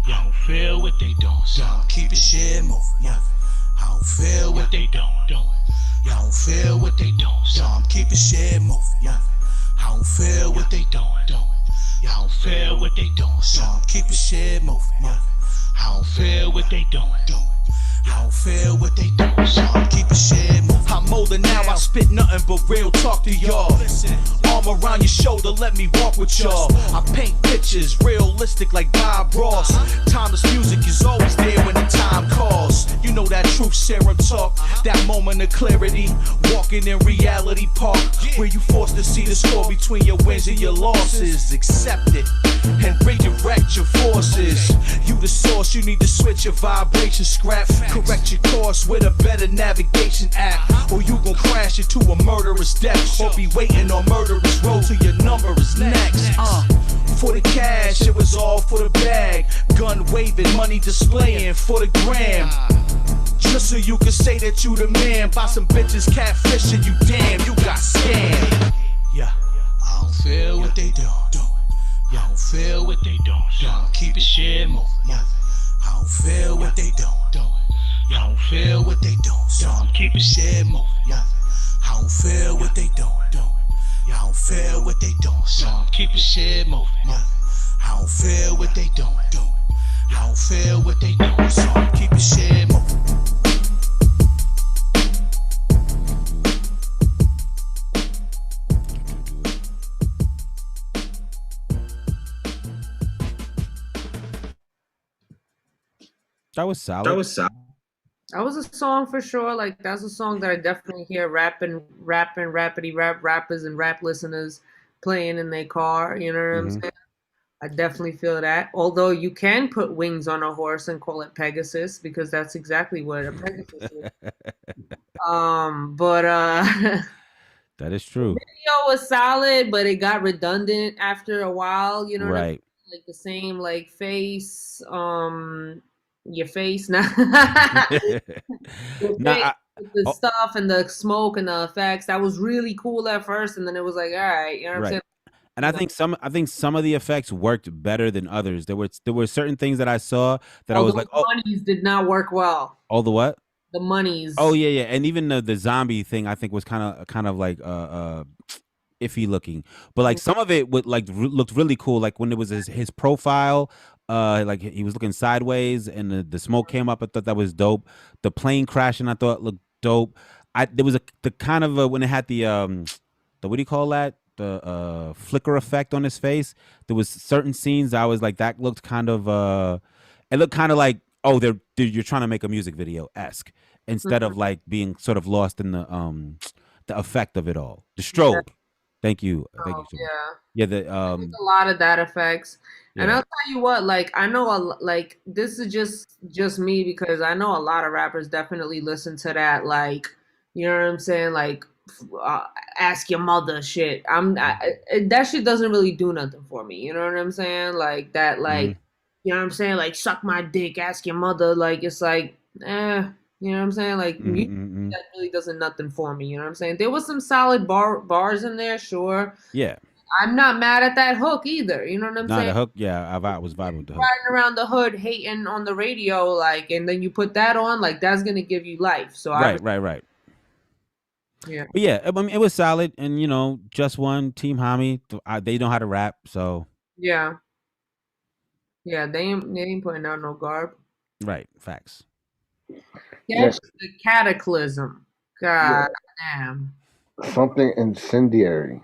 don't feel what they doing. So I'm keeping shit moving. Yeah, I don't feel what they doing. I don't feel what they doing. So I'm keeping shit moving. Yeah, I don't feel what they doing. I don't feel what they doing. So I'm keeping shit moving. Yeah, I don't feel what they doing. I don't feel what they do, so I'm keeping shit moving. I'm older now, I spit nothing but real talk to y'all. Arm around your shoulder, let me walk with y'all. I paint pictures, realistic like Bob Ross. Timeless music is always there when the time calls. You know that truth serum talk, that moment of clarity. Walking in reality park, where you forced to see the score between your wins and your losses. Accept it and redirect your forces. You the source, you need to switch your vibration, scrap. Correct your course with a better navigation app, or you gon' crash into a murderous death, or be waiting on murderous road till your number is next. For the cash, it was all for the bag. Gun waving, money displaying for the gram. Just so you can say that you the man. Buy some bitches catfishing you, damn, you got scammed. Yeah, I don't feel what they doing. I don't feel what they doing. I'm keeping shit moving. I don't feel what they doing. I don't feel what they doing. So I'm keeping shit moving. I don't feel what they doing. I don't feel what they doing. So I'm keeping shit moving. I don't feel what they doing. I don't feel what they doing. So I'm keeping shit moving. That was solid. That was a song for sure. Like, that's a song that I definitely hear rappity rap rappers and rap listeners playing in their car. You know what I'm saying? I definitely feel that. Although you can put wings on a horse and call it Pegasus, because that's exactly what a Pegasus is. That is true. The video was solid, but it got redundant after a while. You know what I mean? Like the same like face, your face now. The stuff and the smoke and the effects, that was really cool at first, and then it was like, all right, you know what I'm saying? And I think some of the effects worked better than others. There were certain things that I saw that I was like, oh, monies did not work well. All the what? The monies. Oh yeah, and even the zombie thing I think was kind of like iffy looking, but like some of it would like looked really cool. Like when it was his profile, like he was looking sideways and the smoke came up. I thought that was dope. The plane crashing, I thought looked dope. There was the kind of when it had the what do you call that? flicker effect on his face. There was certain scenes I was like, that looked kind of it looked kind of like, oh, you're trying to make a music video esque instead of like being sort of lost in the effect of it all. The strobe. Thank you. Thank you so much. Yeah, There's a lot of that effects. And Yeah. I'll tell you what, like I know like this is just me because I know a lot of rappers definitely listen to that, like, you know what I'm saying, like ask your mother shit. That shit doesn't really do nothing for me. You know what I'm saying? Like that, like you know what I'm saying, like suck my dick, ask your mother. Like it's like, you know what I'm saying? Like that really doesn't nothing for me. You know what I'm saying? There was some solid bars in there, sure. Yeah. I'm not mad at that hook either. You know what I'm Nah, saying? the hook. Yeah, I was vibing with the hook. Riding around the hood, hating on the radio, like, and then you put that on, like, that's gonna give you life. So right. Yeah. But yeah, I mean, it was solid, and Just One, Team Hami, they know how to rap, so Yeah. Yeah, they ain't putting out no garb. right, facts. That's the cataclysm. God damn. Something Incendiary,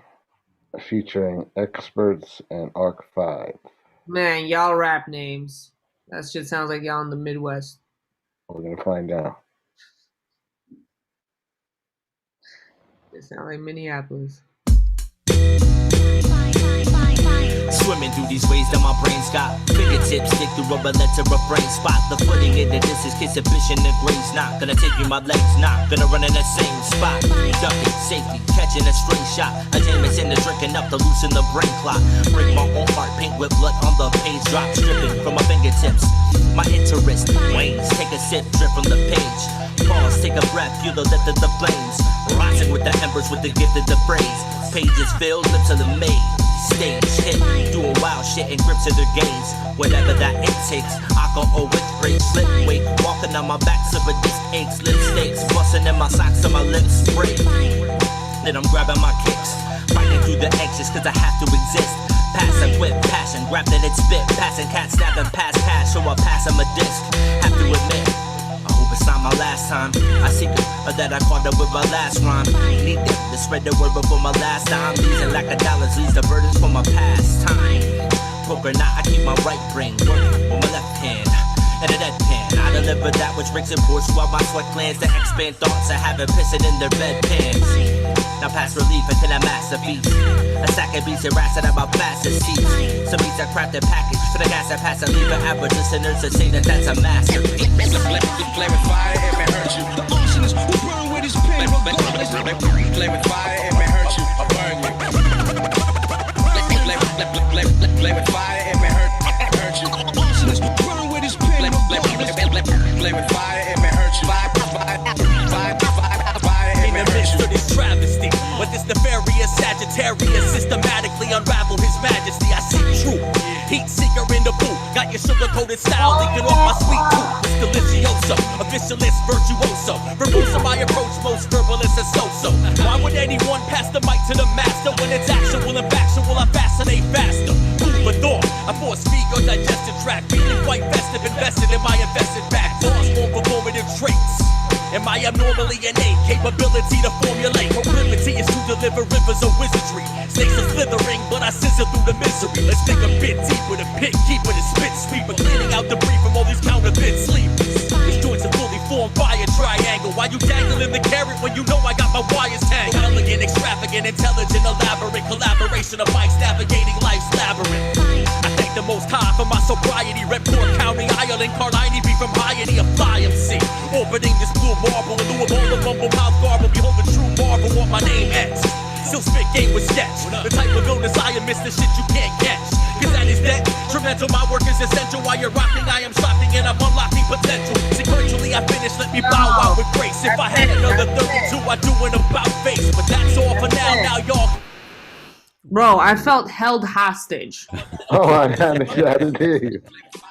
featuring Experts and Arc 5. Man, y'all rap names. That shit sounds like y'all in the Midwest. We're gonna find out. It sounds like Minneapolis. Swimming through these ways that my brain's got fingertips stick through rubber letter a brain spot. The footing in the distance, kiss a fish in the grains. Not gonna take me, my legs not gonna run in the same spot. Ducking, safety, catching a string shot. A Jameson is drinking up to loosen the brain clot. Break my own heart, paint with blood on the page. Drop stripping from my fingertips. My interest wanes, take a sip, drip from the page. Pause, take a breath, feel the lift of the flames. Rising with the embers with the gift of the phrase. Pages filled, lips of the maid. Stage hit, doing wild shit and grips of their games. Whatever that it takes, alcohol with break, slip, wake, walking on my back, silver disc aches, lipsticks, busting in my socks and my lips break. Then I'm grabbing my kicks, fighting through the anxious cause I have to exist. Pass and whip, passion, grab that it spit, passing cat, snapping past cash, so I pass him a disc. Have to admit, I hope it's not my last time. I see that I caught up with my last rhyme. Need them to spread the word before my last time. Losing like $1 leaves the burdens for my pastime. Poker now, I keep my right brain working with my left hand. And a dead pen, I deliver that which breaks and pours throughout my sweat glands to expand thoughts I haven't pissing in their bedpans. Now pass relief until a masterpiece. A sack of beats and rats that about master seats. Some beats are crafted package for the gas that pass and leave an average listeners to say that that's a masterpiece. Play with fire, it may hurt you. The arsonist will burn with his pen regardless. Play with fire, it may hurt you. I'll burn you. Play with fire, it may hurt you. The arsonist will burn with his pen regardless. Play with fire, it may hurt you. Fire, it may hurt you. This travesty, but this nefarious Sagittarius systematically unravel his majesty. I see truth, heat seeker in the booth. Got your sugar-coated style leaking off my sweet tooth. It's delicioso, officialist, virtuoso. Verbosa, my approach, most verbalist and so-so. Why would anyone pass the mic to the master when it's actual and factual? I fascinate faster. Food for thought, I force feed your digestive tract. Feeling quite festive, invested in my invested back. Pause for performative traits. And my abnormally innate capability to formulate proclivity is to deliver rivers of wizardry. Snakes are slithering, but I scissor through the misery. Let's dig a bit deeper, the pit keeper, the spit sweeper, cleaning out debris from all these counterfeit sleepers. This joint's a fully formed fire triangle. Why you dangling the carrot when you know I got my wires tangled? Elegant, extravagant, intelligent, elaborate collaboration of mics navigating life's labyrinth. I thank the Most High for my sobriety. Rep Port County, Ireland, Carlini, be from Hyety, a fly MC. Orbiting this blue marble, in lieu of all the mumble mouth garble, behold the true marvel on my name etched. Still spit game with sketch. The type of illness I am, miss the shit you can't catch. Cause that is detrimental, my work is essential. While you're rocking, I am shocking and I'm unlocking potential. Sequentially I finish, let me bow out with grace. If I had another 32, I'd do an about face. But that's all for now y'all. Bro, I felt held hostage. Oh, I didn't hear you.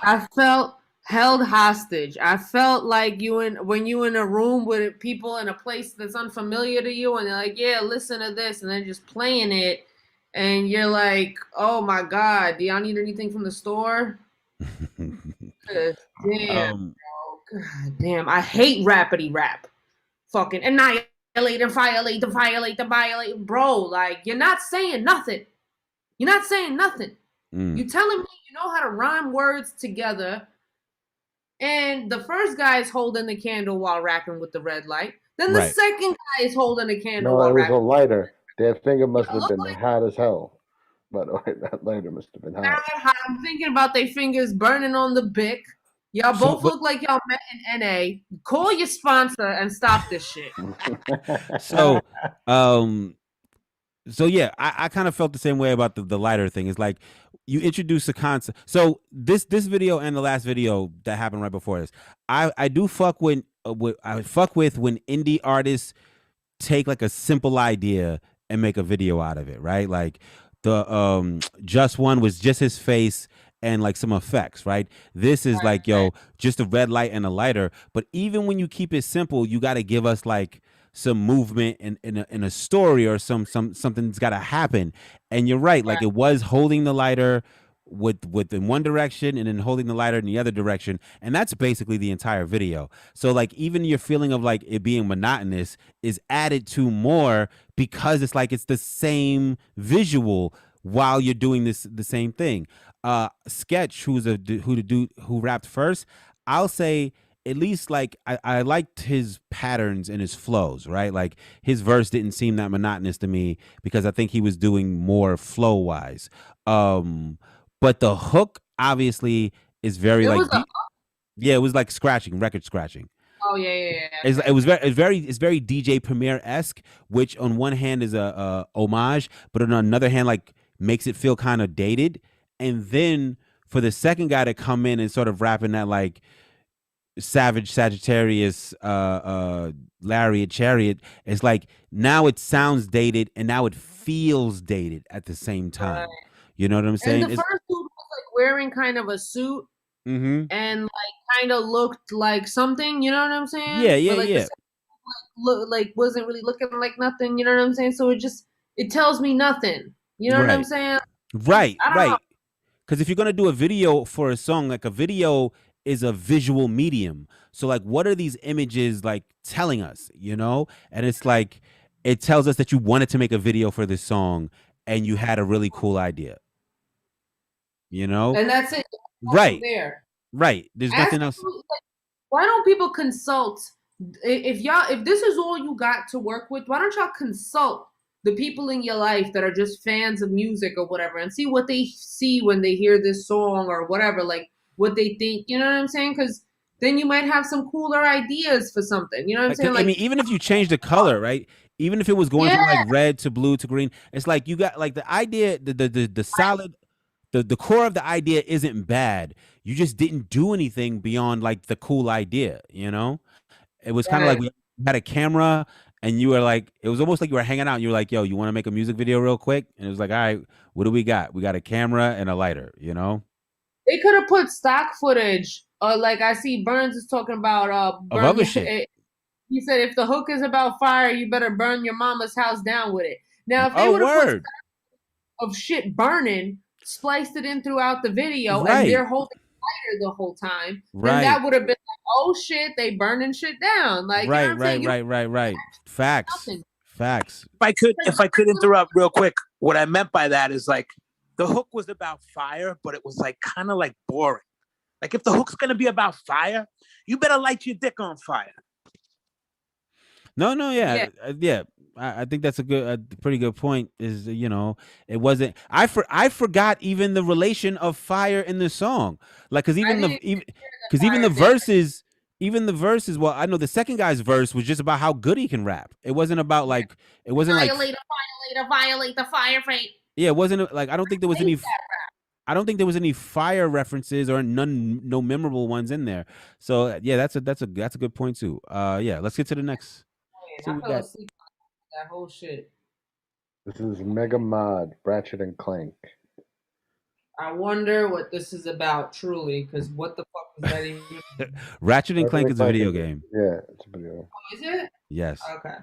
I felt held hostage. I felt like when you in a room with people in a place that's unfamiliar to you, and they're like, "Yeah, listen to this," and they're just playing it, and you're like, "Oh my God, do y'all need anything from the store?" Damn, bro. God damn, I hate rapidy rap. Fucking annihilation. violate. Bro, like, you're not saying nothing. You're not saying nothing. You telling me you know how to rhyme words together, and the first guy is holding the candle while rapping with the red light. Then the second guy is holding the candle while No, it was rapping. a lighter. Their finger must have been hot as hell. But that lighter must have been hot. I'm thinking about their fingers burning on the Bic. Y'all both look like y'all met in NA. Call your sponsor and stop this shit. So yeah, I kind of felt the same way about the lighter thing. It's like you introduce the concept. So this video and the last video that happened right before this, I do fuck when I fuck with when indie artists take like a simple idea and make a video out of it, right? Like the Just One was just his face and like some effects, right? This is like, yo, just a red light and a lighter. But even when you keep it simple, you got to give us like some movement in a story or something's got to happen. And you're right, like it was holding the lighter with in one direction and then holding the lighter in the other direction, and that's basically the entire video. So like even your feeling of like it being monotonous is added to more because it's like it's the same visual while you're doing the same thing. Sketch, who rapped first, I'll say at least like I liked his patterns and his flows, right? Like his verse didn't seem that monotonous to me because I think he was doing more flow wise. But the hook obviously is very it was like record scratching. Oh yeah. It's very DJ Premier-esque, which on one hand is a homage, but on another hand like makes it feel kind of dated. And then for the second guy to come in and sort of rapping that like Savage Sagittarius Lariat Chariot, it's like now it sounds dated and now it feels dated at the same time. Right. You know what I'm saying? And the first dude was like wearing kind of a suit and like kind of looked like something, you know what I'm saying? Yeah. But, like, wasn't really looking like nothing, you know what I'm saying? So it tells me nothing. You know what I'm saying? Right. Because if you're gonna do a video for a song, like a video is a visual medium. So like what are these images like telling us, you know? And it's like it tells us that you wanted to make a video for this song and you had a really cool idea. You know? And that's it. Right. There. Right. There's nothing else. Like, why don't people consult? If this is all you got to work with, why don't y'all consult the people in your life that are just fans of music or whatever and see what they see when they hear this song or whatever, like what they think, you know what I'm saying? Because then you might have some cooler ideas for something, you know what I'm saying? Like, I mean, even if you change the color, right? Even if it was going from like red to blue to green, it's like you got like the idea, the solid, the core of the idea isn't bad. You just didn't do anything beyond like the cool idea, you know? It was kind of like we had a camera and you were like, it was almost like you were hanging out and you were like, yo, you want to make a music video real quick? And it was like, all right, what do we got? We got a camera and a lighter, you know? They could have put stock footage, like I see Burns is talking about of other shit. He said, if the hook is about fire, you better burn your mama's house down with it. Now, if they would have put of shit burning, spliced it in throughout the video, and they're holding lighter the whole time, then that would have been like, oh shit, they burning shit down. Like, you know what I'm saying? Right. Facts. If I could interrupt real quick, what I meant by that is like the hook was about fire, but it was like kind of like boring. Like if the hook's gonna be about fire, you better light your dick on fire. No, yeah. I think that's a pretty good point. Is it wasn't. I forgot even the relation of fire in the song. Like, because even the verses. Well, I know the second guy's verse was just about how good he can rap. It wasn't about like. It wasn't violate the fire fate. Yeah, it wasn't like I don't think there was any. I don't think there was any fire references or no memorable ones in there. So yeah, that's a good point too. Yeah, let's get to the next. I fell asleep on that whole shit. This is Mega Mod, Ratchet and Clank. I wonder what this is about, truly, because what the fuck is that even? Ratchet and Clank is a video game. Yeah, it's a video game. Oh, is it? Yes. Okay.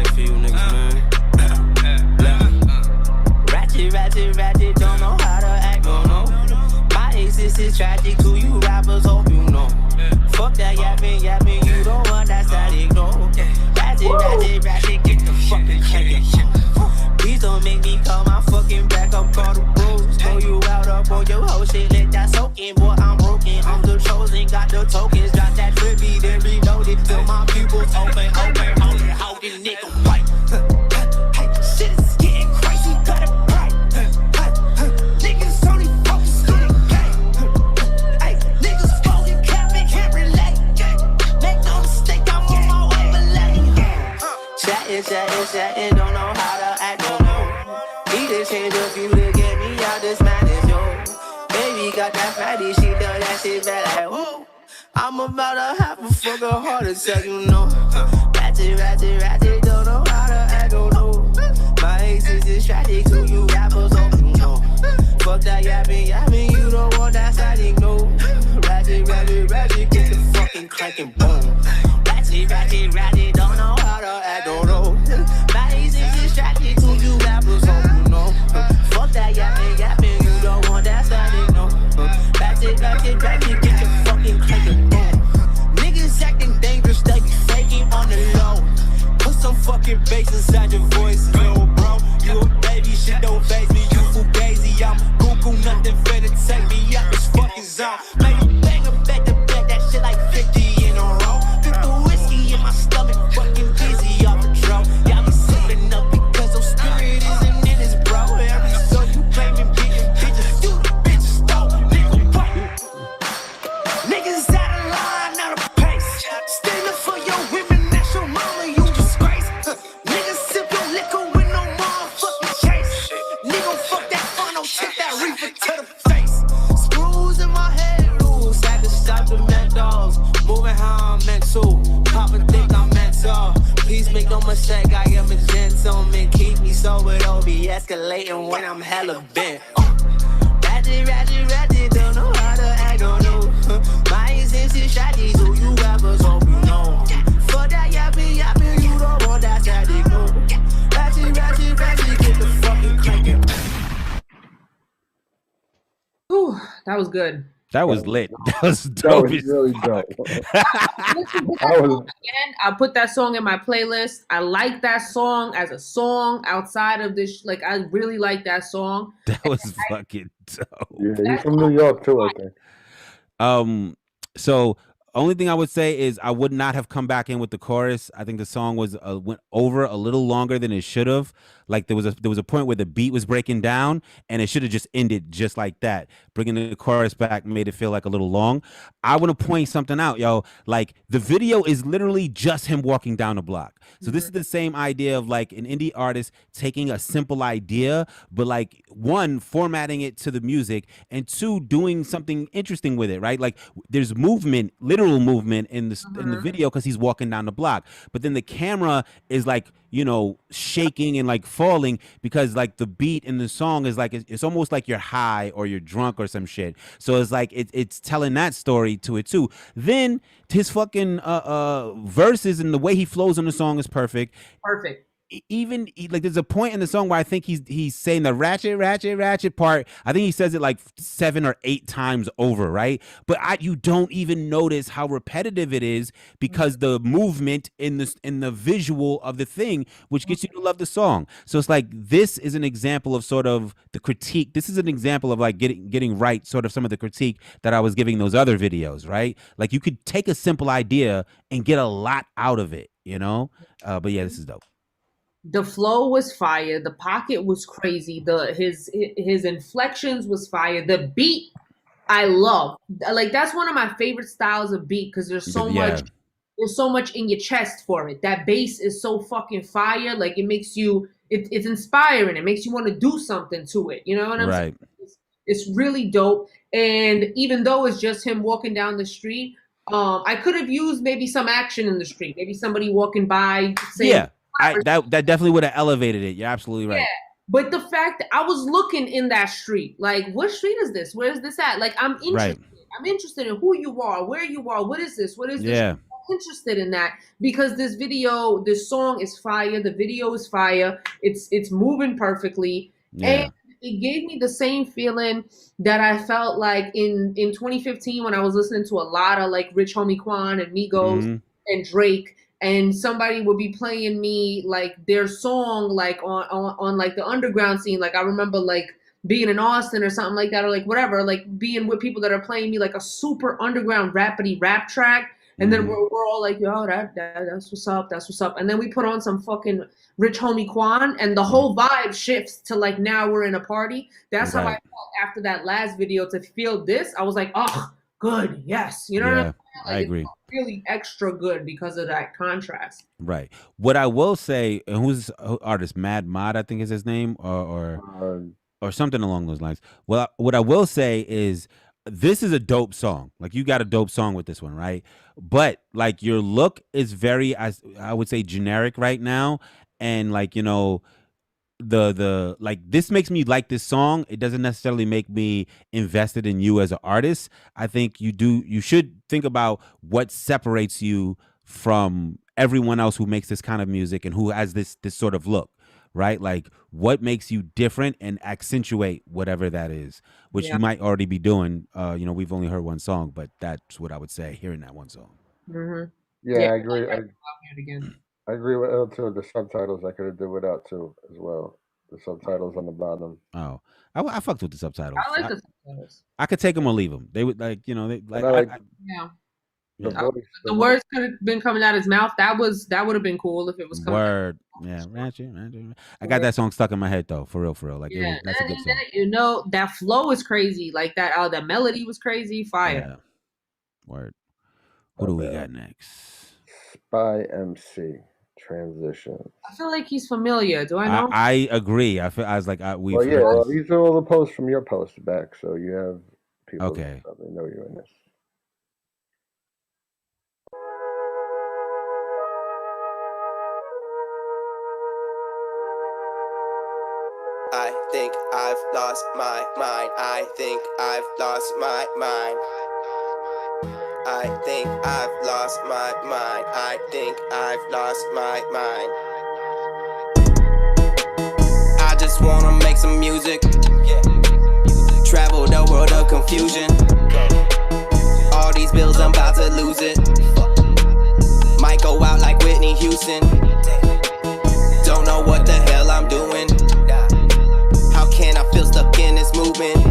life for you niggas, man. Ratchet, don't know how to act, no. My exist is tragic to you rappers, hope you know. Fuck that yapping, you don't want that static, no. Ratchet, get the fucking crank. Please don't make me call my fucking back up, call the bros. Throw you out up on your whole shit, let that soak in, boy, I'm broken. I'm the chosen, got the tokens, got that trippy, then reloaded till my pupils open, hold it, nigga, white. Hey, shit is getting crazy, got it right. Niggas only focus on the game. Hey, niggas fucking capping, can't relate. Make no mistake, I'm on my way, but let me Chatting, don't know how to act, no. Need to change a few to get me out this madness, yo. Baby got that fatty, she done that shit bad like, whoa. I'm about to have a fucking heart attack, you know. Ratchet, don't know how to act, no. My exist is tragic to you rappers, hope you know. Fuck that yapping, you don't want that static, no. Ratchet, get the fucking cranking, boom. Ratchet, don't know how to act, no. My exist is tragic to you rappers, hope you know. Fuck that yapping, you don't want that static, no. Ratchet, get the fucking cranking, boom. Niggas acting dangerous, they be faking on the low. Put some fucking bass inside your voice, little bro. You a baby, shit don't faze me. You fugazi, I'm cuckoo, nothing finna take me out this fucking zone. Make a banger, back to back, that shit like 50 in a row. Put the whiskey in my stomach, fucking dizzy off the drum. Y'all be sipping up because your spirit isn't in this, bro. Every song you claiming, beating bitches, you the bitches, though. Nigga, what? Niggas out of line, out of pace. Standing for your women, that's your mama, you disgrace. Niggas sip your liquor with no motherfucking chase. Nigga, fuck that funnel, tip that reefer to the face. Screws in my head loose, had to stop the mentals. Moving how I'm meant to, Papa think I'm mental. Please make no mistake, I am a gentleman. Keep me sober, don't be escalating when I'm hella bent. Ratchet, don't know how to act, no. My exist is tragic, so you rappers hope you know. For that yapping, you don't want that static, no. Ratchet, get the fucking cranking. Whew, that was good. That was lit. That was That dope. was really dope. Again, I'll put that song in my playlist. I like that song as a song outside of this. Like, I really like that song. That was fucking dope. Yeah, he's from New York too, I think. So only thing I would say is I would not have come back in with the chorus. I think the song was went over a little longer than it should have. Like there was a point where the beat was breaking down and it should have just ended just like that. Bringing the chorus back made it feel like a little long. I want to point something out, yo. Like the video is literally just him walking down the block. So this is the same idea of like an indie artist taking a simple idea, but like one, formatting it to the music, and two, doing something interesting with it, right? Like there's movement, literal movement in the video because he's walking down the block. But then the camera is like, you know, shaking and like falling because like the beat in the song is like it's almost like you're high or you're drunk or some shit. So it's like it's telling that story to it too. Then his fucking verses and the way he flows on the song is perfect. Even like there's a point in the song where I think he's saying the ratchet part. I think he says it like 7 or 8 times over, right? But you don't even notice how repetitive it is because the movement in the visual of the thing, which gets you to love the song. So it's like this is an example of sort of the critique. This is an example of like getting right, sort of some of the critique that I was giving those other videos, right? Like you could take a simple idea and get a lot out of it, you know? But yeah, this is dope. The flow was fire. The pocket was crazy. His inflections was fire. The beat, I love. Like that's one of my favorite styles of beat because there's so much. There's so much in your chest for it. That bass is so fucking fire. Like it makes you. It's inspiring. It makes you want to do something to it. You know what I'm saying? It's really dope. And even though it's just him walking down the street, I could have used maybe some action in the street. Maybe somebody walking by. Saying, that definitely would have elevated it. You're absolutely right. Yeah, but the fact that I was looking in that street, like, what street is this? Where is this at? Like, I'm interested. I'm interested in who you are, where you are. What is this? What is this? Yeah. interested in that because this song is fire. The video is fire. It's moving perfectly, and it gave me the same feeling that I felt like in 2015 when I was listening to a lot of like Rich Homie Quan and Migos and Drake. And somebody would be playing me like their song like on like the underground scene. Like I remember like being in Austin or something like that, or like whatever, like being with people that are playing me like a super underground rapidy rap track. And then we're all like, yo, that's what's up, that's what's up. And then we put on some fucking Rich Homie Quan, and the whole vibe shifts to like now we're in a party. That's how I felt after that last video. To feel this, I was like, oh, good, yes, you know what I mean? Like, I agree. It's really extra good because of that contrast. Right. What I will say, and who's this artist? Mad Mod, I think is his name, or something along those lines. Well, what I will say is this is a dope song. Like you got a dope song with this one, right? But like your look is very, I would say, generic right now, and like the like this makes me like this song. It doesn't necessarily make me invested in you as an artist. I think you should think about what separates you from everyone else who makes this kind of music and who has this sort of look, right? Like what makes you different and accentuate whatever that is, which you might already be doing. We've only heard one song, but that's what I would say hearing that one song. Yeah, I agree. I agree with too. The subtitles I could have did without too as well. The subtitles on the bottom. Oh, I fucked with the subtitles. I like the subtitles. I could take them or leave them. They would like, they like. The words could have been coming out his mouth. That would have been cool if it was coming Word. out. Yeah, I got that song stuck in my head though, for real. Like that's a good song. That flow is crazy. Like that. The melody was crazy. Fire. Yeah. Word. Who do we got next? Spy MC. Transition. I feel like he's familiar. Do I know? I agree. I was like, we. Well, yeah. Well, these are all the posts from your post back, so you have people that probably know you in this. I think I've lost my mind. I think I've lost my mind. I think I've lost my mind. I think I've lost my mind. I just wanna make some music. Travel the world of confusion. All these bills, I'm about to lose it. Might go out like Whitney Houston. Don't know what the hell I'm doing. How can I feel stuck in this movement?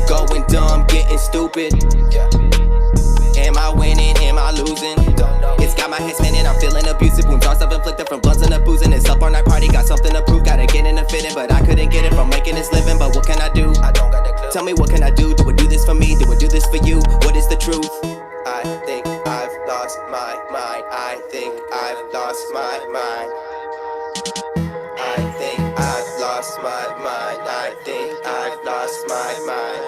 Going dumb, getting stupid. Am I winning? Am I losing? It's got my head spinning, I'm feeling abusive. Wounds are self-inflicted from blunts and the boozing. It's up all night party, got something to prove. Gotta get in and fit in, but I couldn't get it from making this living. But what can I do? I don't got the clue. Tell me what can I do? Do I do this for me? Do I do this for you? What is the truth? I think I've lost my mind. I think I've lost my mind. I think I've lost my mind. I think I've lost my mind.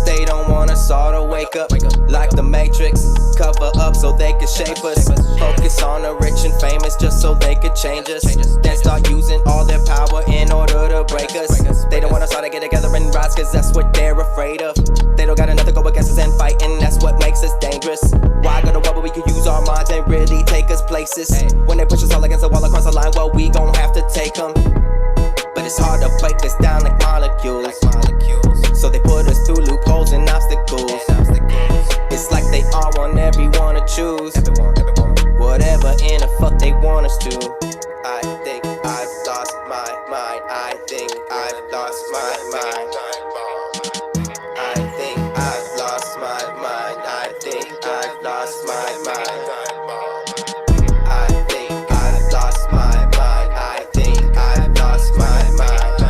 They don't want us all to wake up like the Matrix. Cover up so they can shape us. Focus on the rich and famous just so they could change us. Then start using all their power in order to break us. They don't want us all to get together and rise cause that's what they're afraid of. They don't got enough to go against us and fight, and that's what makes us dangerous. Why go to war where we can use our minds and really take us places? When they push us all against the wall across the line, well we gon' have to take them. But it's hard to break us down like molecules. So they put us through loopholes and obstacles. It's like they all want everyone to choose whatever in the fuck they want us to. I think I've lost my mind. I think I've lost my mind. I think I've lost my mind. I think I've lost my mind. I think I've lost my mind. I think I've lost my mind.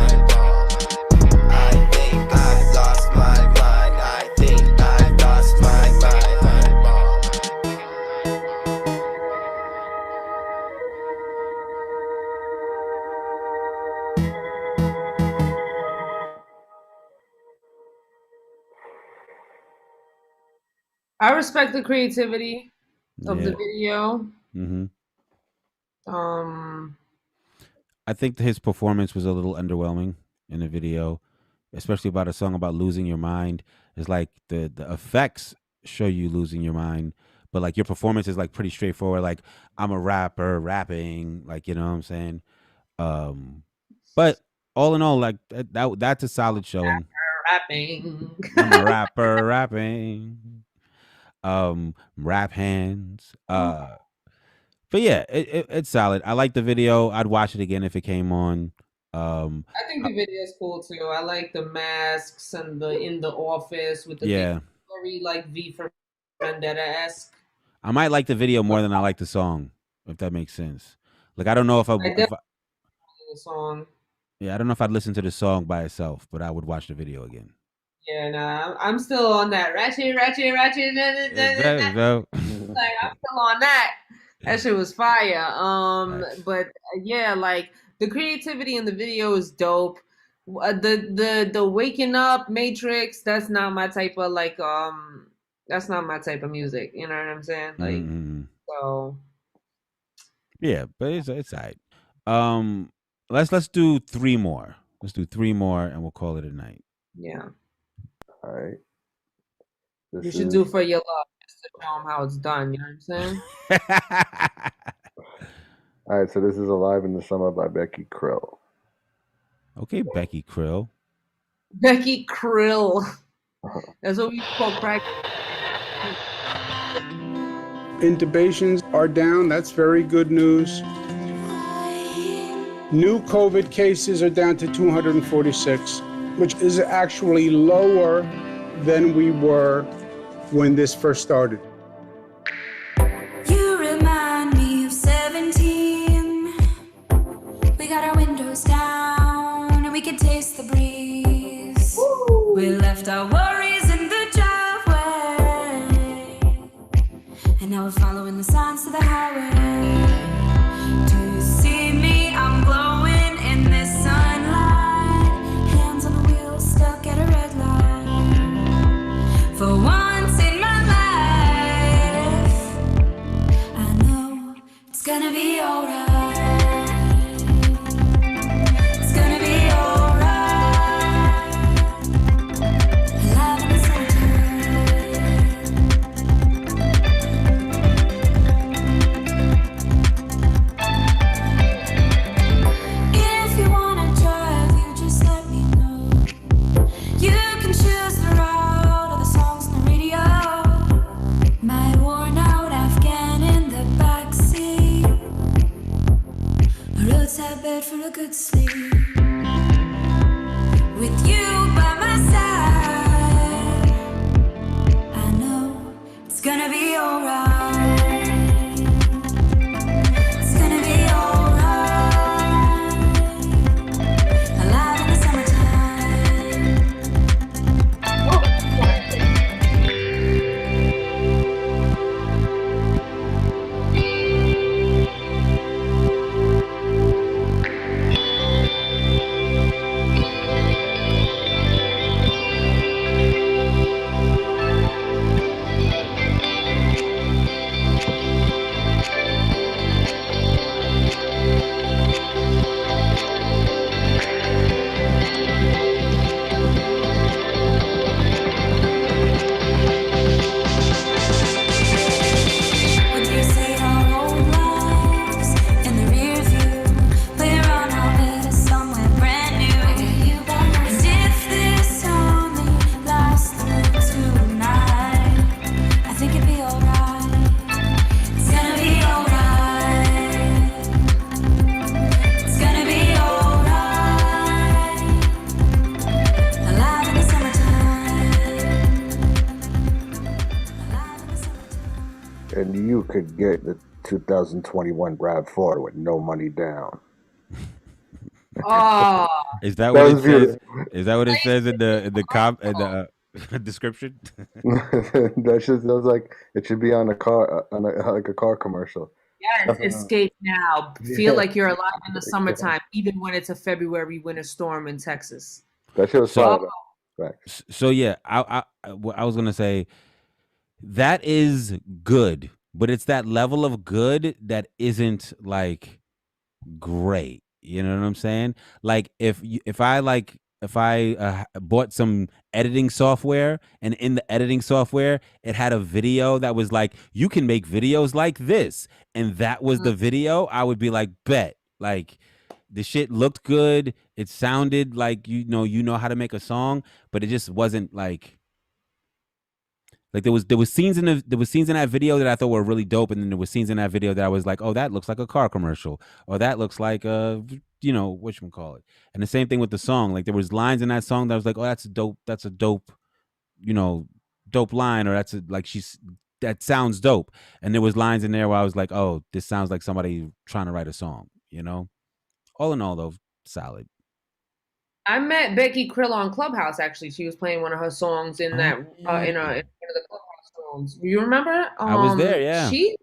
I think I've lost my mind. I think I've lost my mind. I respect the creativity of the video. I think his performance was a little underwhelming in the video, especially about a song about losing your mind. It's like the effects show you losing your mind. But like your performance is like pretty straightforward. Like I'm a rapper rapping, like you know what I'm saying. Um, but all in all, like that's a solid showing. Rapping. I'm a rapper rapping. Rap hands. But yeah, it's solid. I like the video. I'd watch it again if it came on. Um, I think uh, the video is cool too. I like the masks and the in the office with the big, yeah, very like V for Vendetta esque. I might like the video more than I like the song, if that makes sense. Like I don't know I definitely like the song. yeah, I don't know if I'd listen to the song by itself, but I would watch the video again. Yeah, nah, I'm still on that ratchet. Like I'm still on that. That shit was fire. But yeah, like the creativity in the video is dope. The waking up Matrix. That's not my type of like. That's not my type of music. You know what I'm saying? Like so. Yeah, but it's alright. Um, let's do three more. Let's do three more, and we'll call it a night. Yeah. All right. You should do for your love just to show them how it's done. You know what I'm saying? All right, so this is Alive in the Summer by Becky Krill. Okay, Becky Krill. Becky Krill. That's what we call crack. Intubations are down. That's very good news. New COVID cases are down to 246, which is actually lower than we were when this first started. You remind me of 17. We got our windows down and we could taste the breeze. Woo! We left our worries in the driveway, and now we're following the signs to the highway. Do you see me? I'm glowing in this sunlight. Hands on the wheel, stuck at a red light. For once in my life, I know it's gonna be alright. It's gonna be alright. Alive in the If you wanna drive, you just let me know. You can choose the route or the songs on the radio. My worn out Afghan in the backseat. A roadside bed for a good sleep. With you by my side, I know it's gonna be alright. It's gonna be alright. Alive in the summertime. What do you say our old lives in the rear view? We're on our way to somewhere brand new. And if this only lasts through tonight, I think it'd be alright. It's gonna be alright. It's gonna be alright. Alive in the And you could get the 2021 RAV4 with no money down. Oh, Is that That what it was says? beautiful. Is that what it says in the description? That just sounds like it should be on a car, like a car commercial. yes, escape now. Feel Yeah. like you're alive in the summertime, even when it's a February winter storm in Texas. That shit was So- fire. though. So yeah, what I was gonna say that is good, but it's that level of good that isn't like great. You know what I'm saying? Like if I like bought some editing software, and in the editing software it had a video that was like, you can make videos like this, and that was the video, I would be like, bet. Like, the shit looked good, it sounded like you know how to make a song, but it just wasn't like there was scenes in that video that I thought were really dope, and then there was scenes in that video that I was like, oh, that looks like a car commercial, or that looks like whatchamacallit. And the same thing with the song. Like, there was lines in that song that I was like, oh, that's a dope, dope line, or that sounds dope. And there was lines in there where I was like, oh, this sounds like somebody trying to write a song. All in all, though, solid. I met Becky Krill on Clubhouse. Actually, she was playing one of her songs in that in one of the Clubhouse songs. You remember? I was there. Yeah, she's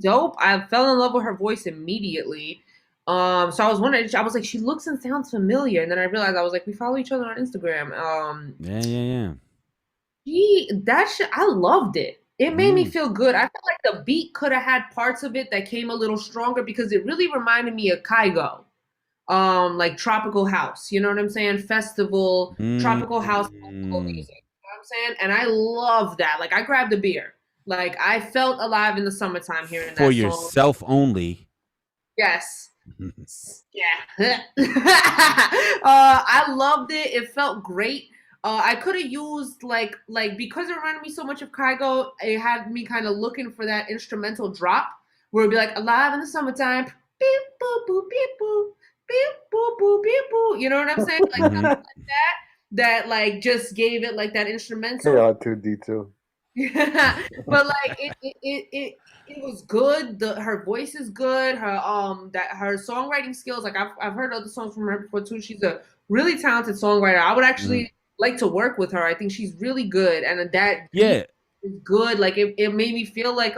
dope. I fell in love with her voice immediately. So I was wondering. I was like, she looks and sounds familiar, and then I realized I was like, we follow each other on Instagram. Yeah. I loved it. It made me feel good. I felt like the beat could have had parts of it that came a little stronger because it really reminded me of Kygo. Like tropical house, you know what I'm saying? Festival, tropical house, festival music. You know what I'm saying? And I love that. Like, I grabbed a beer. Like, I felt alive in the summertime hearing that for song. yourself only. Yes. Yeah. I loved it. It felt great. I could have used like because it reminded me so much of Kygo, it had me kind of looking for that instrumental drop where it'd be like, alive in the summertime, beep boop boop beep boop. Beep, boop, boop, beep, boop. You know what I'm saying? Like something like that like just gave it like that instrumental. Yeah, R2D2. Yeah, but like it was good. Her voice is good. Her her songwriting skills. Like I've heard other songs from her before too. She's a really talented songwriter. I would actually like to work with her. I think she's really good, and that is good. Like it made me feel like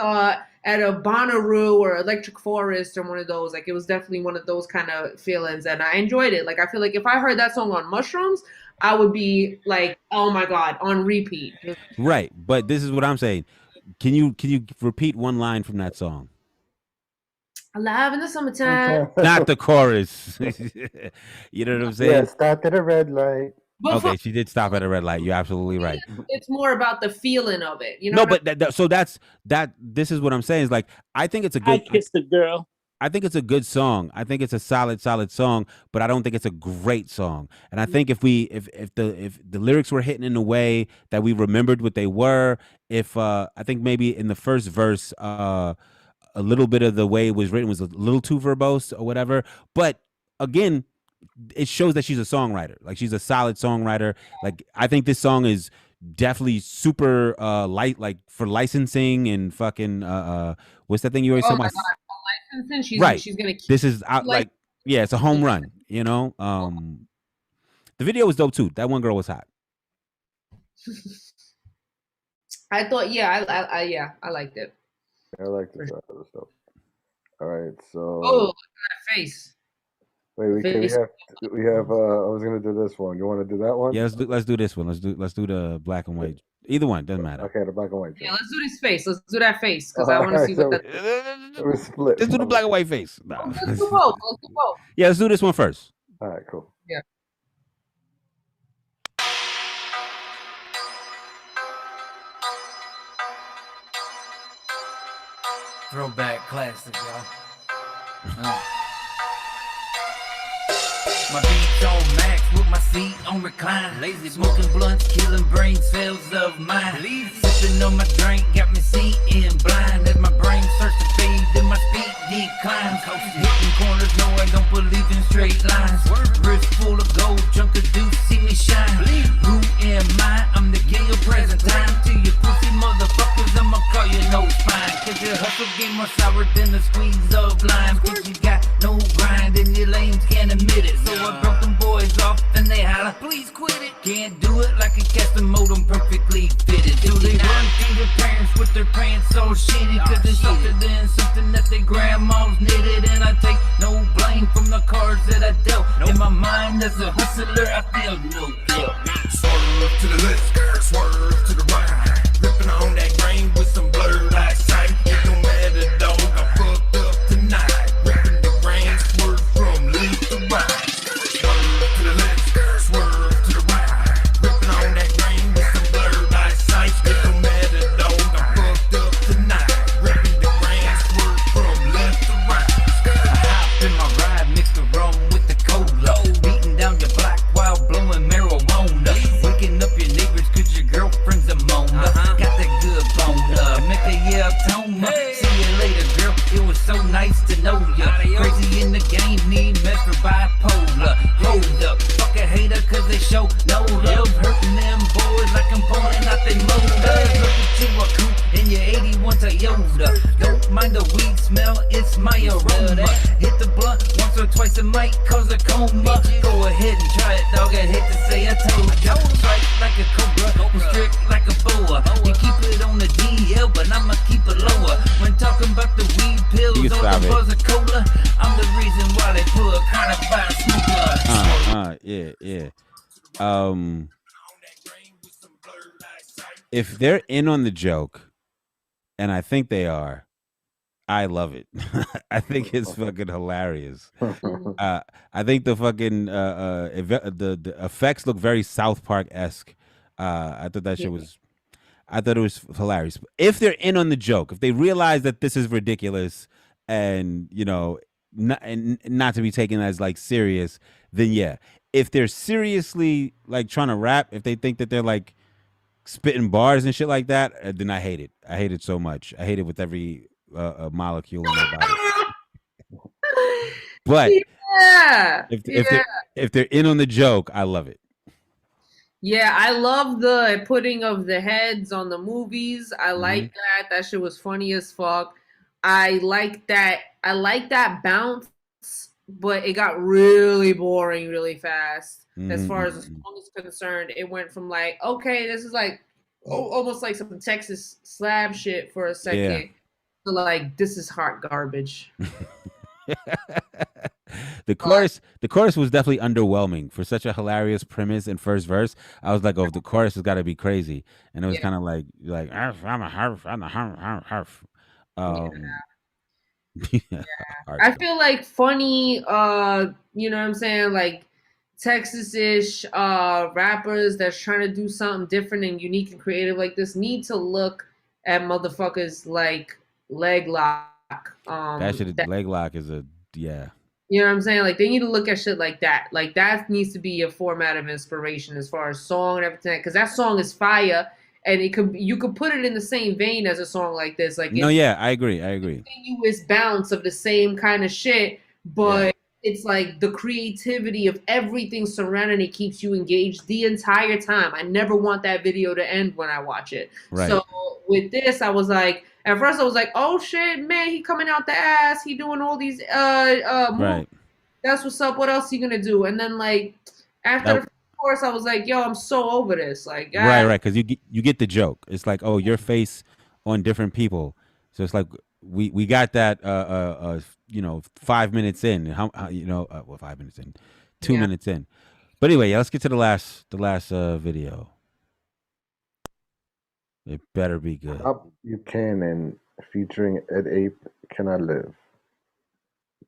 at a Bonnaroo or Electric Forest or one of those. Like, it was definitely one of those kind of feelings, and I enjoyed it. Like, I feel like if I heard that song on Mushrooms, I would be like, oh my God, on repeat. Right, but this is what I'm saying. Can you repeat one line from that song? Alive in the summertime. Not the chorus. You know what I'm saying? Yeah, stopped at a red light. Okay, she did stop at a red light. You're absolutely right. It's more about the feeling of it, you know. No, but this is what I'm saying is like, I think it's a good. I Kissed a Girl. I think it's a good song. I think it's a solid song, but I don't think it's a great song. And I think if the lyrics were hitting in a way that we remembered what they were, I think maybe in the first verse, a little bit of the way it was written was a little too verbose or whatever. But again, it shows that she's a songwriter. Like, she's a solid songwriter. Like, I think this song is definitely super light, like for licensing and fucking what's that thing you always say? Licensing. She's gonna keep this is out like it's a home run. The video was dope too. That one girl was hot. I thought, I liked it. I liked it. All right, so. Oh, look at that face. Wait, we have. I was gonna do this one. You want to do that one? Yeah, let's do this one. Let's do the black and white. Either one doesn't matter. Okay, the black and white. Yeah, let's do this face. Let's do that face because I want to see what that. We're split. Let's do the black and white face. No. Let's do both. Yeah, let's do this one first. All right, cool. Yeah. Throwback classic, y'all. My beats on max with my seat on recline. Lazy smoking blunts, killing brain cells of mine. Sipping on my drink, got me seeing blind. As my brain starts to fade, then my speed declines. Hitting corners, no, I don't believe in straight lines. Wrist full of gold, chunk of deuce, see me shine. Who am I? I'm the king of present time. To you pussy motherfuckers, I'ma call you no spine. Cause your hustle game more sour than the squeeze of lime. Cause you got no grind and your lames can't admit it. So I broke them boys off and they holler, please quit it. Can't do it like a custom modem perfectly fitted. Do they run through their parents with their pants so shitty? Cause it's softer than something that their grandma's knitted. And I take no blame from the cards that I dealt. In my mind as a hustler, I feel no guilt. Swerve to the left, swerve to the right. Ripping on that grain with some blurred eyesight. It don't matter, dog, I fucked up tonight. Ripping the grain, swerve from left to right. Swerve to the left, to know ya. Crazy in the game, need mess for bipolar. Hold up, fuck a hater cause they show no love. Hurting them boys like I'm pulling out they motor. Look at you a coupe in your 81 Toyota. Don't mind the weed smell, it's my aroma. Hit the blunt once or twice, it might cause a coma. Go ahead and try it, dog, I hate to say I told ya. Strike like a cobra, and strict like a boa. You keep it on the DL, but I'ma keep it lower. When talking about the weed pills or the buzzer cola, I'm the reason why they pull kind of by smoker. Yeah. If they're in on the joke, and I think they are, I love it. I think it's fucking hilarious. I think the fucking the effects look very South Park-esque. I thought that shit was. I thought it was hilarious. If they're in on the joke, if they realize that this is ridiculous, and not to be taken as like serious, then yeah. If they're seriously like trying to rap, if they think that they're like spitting bars and shit like that, then I hate it. I hate it so much. I hate it with every molecule in my body. But if they're in on the joke, I love it. Yeah, I love the putting of the heads on the movies. I like that. That shit was funny as fuck. I like that bounce, but it got really boring really fast. As far as the song is concerned, it went from like, okay, this is like almost like some Texas slab shit for a second, to like, this is hot garbage. The chorus was definitely underwhelming for such a hilarious premise and first verse. I was like, oh, the chorus has got to be crazy, and it was kind of like I'm a harf. I feel like funny, you know what I'm saying, like Texas-ish rappers that's trying to do something different and unique and creative like this need to look at motherfuckers like Leg Lock. Leg Lock is You know what I'm saying? Like, they need to look at shit like that. Like, that needs to be a format of inspiration as far as song and everything. Because that song is fire, and you could put it in the same vein as a song like this. Like, I agree. Continuous bounce of the same kind of shit, but it's like the creativity of everything surrounding it keeps you engaged the entire time. I never want that video to end when I watch it. Right. So with this, I was like, at first I was like, oh shit, man, he coming out the ass, he doing all these right. That's what's up. What else he gonna do? And then like after the chorus, I was like, yo, I'm so over this. Like, right, because you get the joke. It's like, oh, your face on different people. So it's like we got that 5 minutes in. How 5 minutes in, 2 minutes in. But anyway, let's get to the last video. It better be good. Up Buchanan featuring Aight, Can I Live?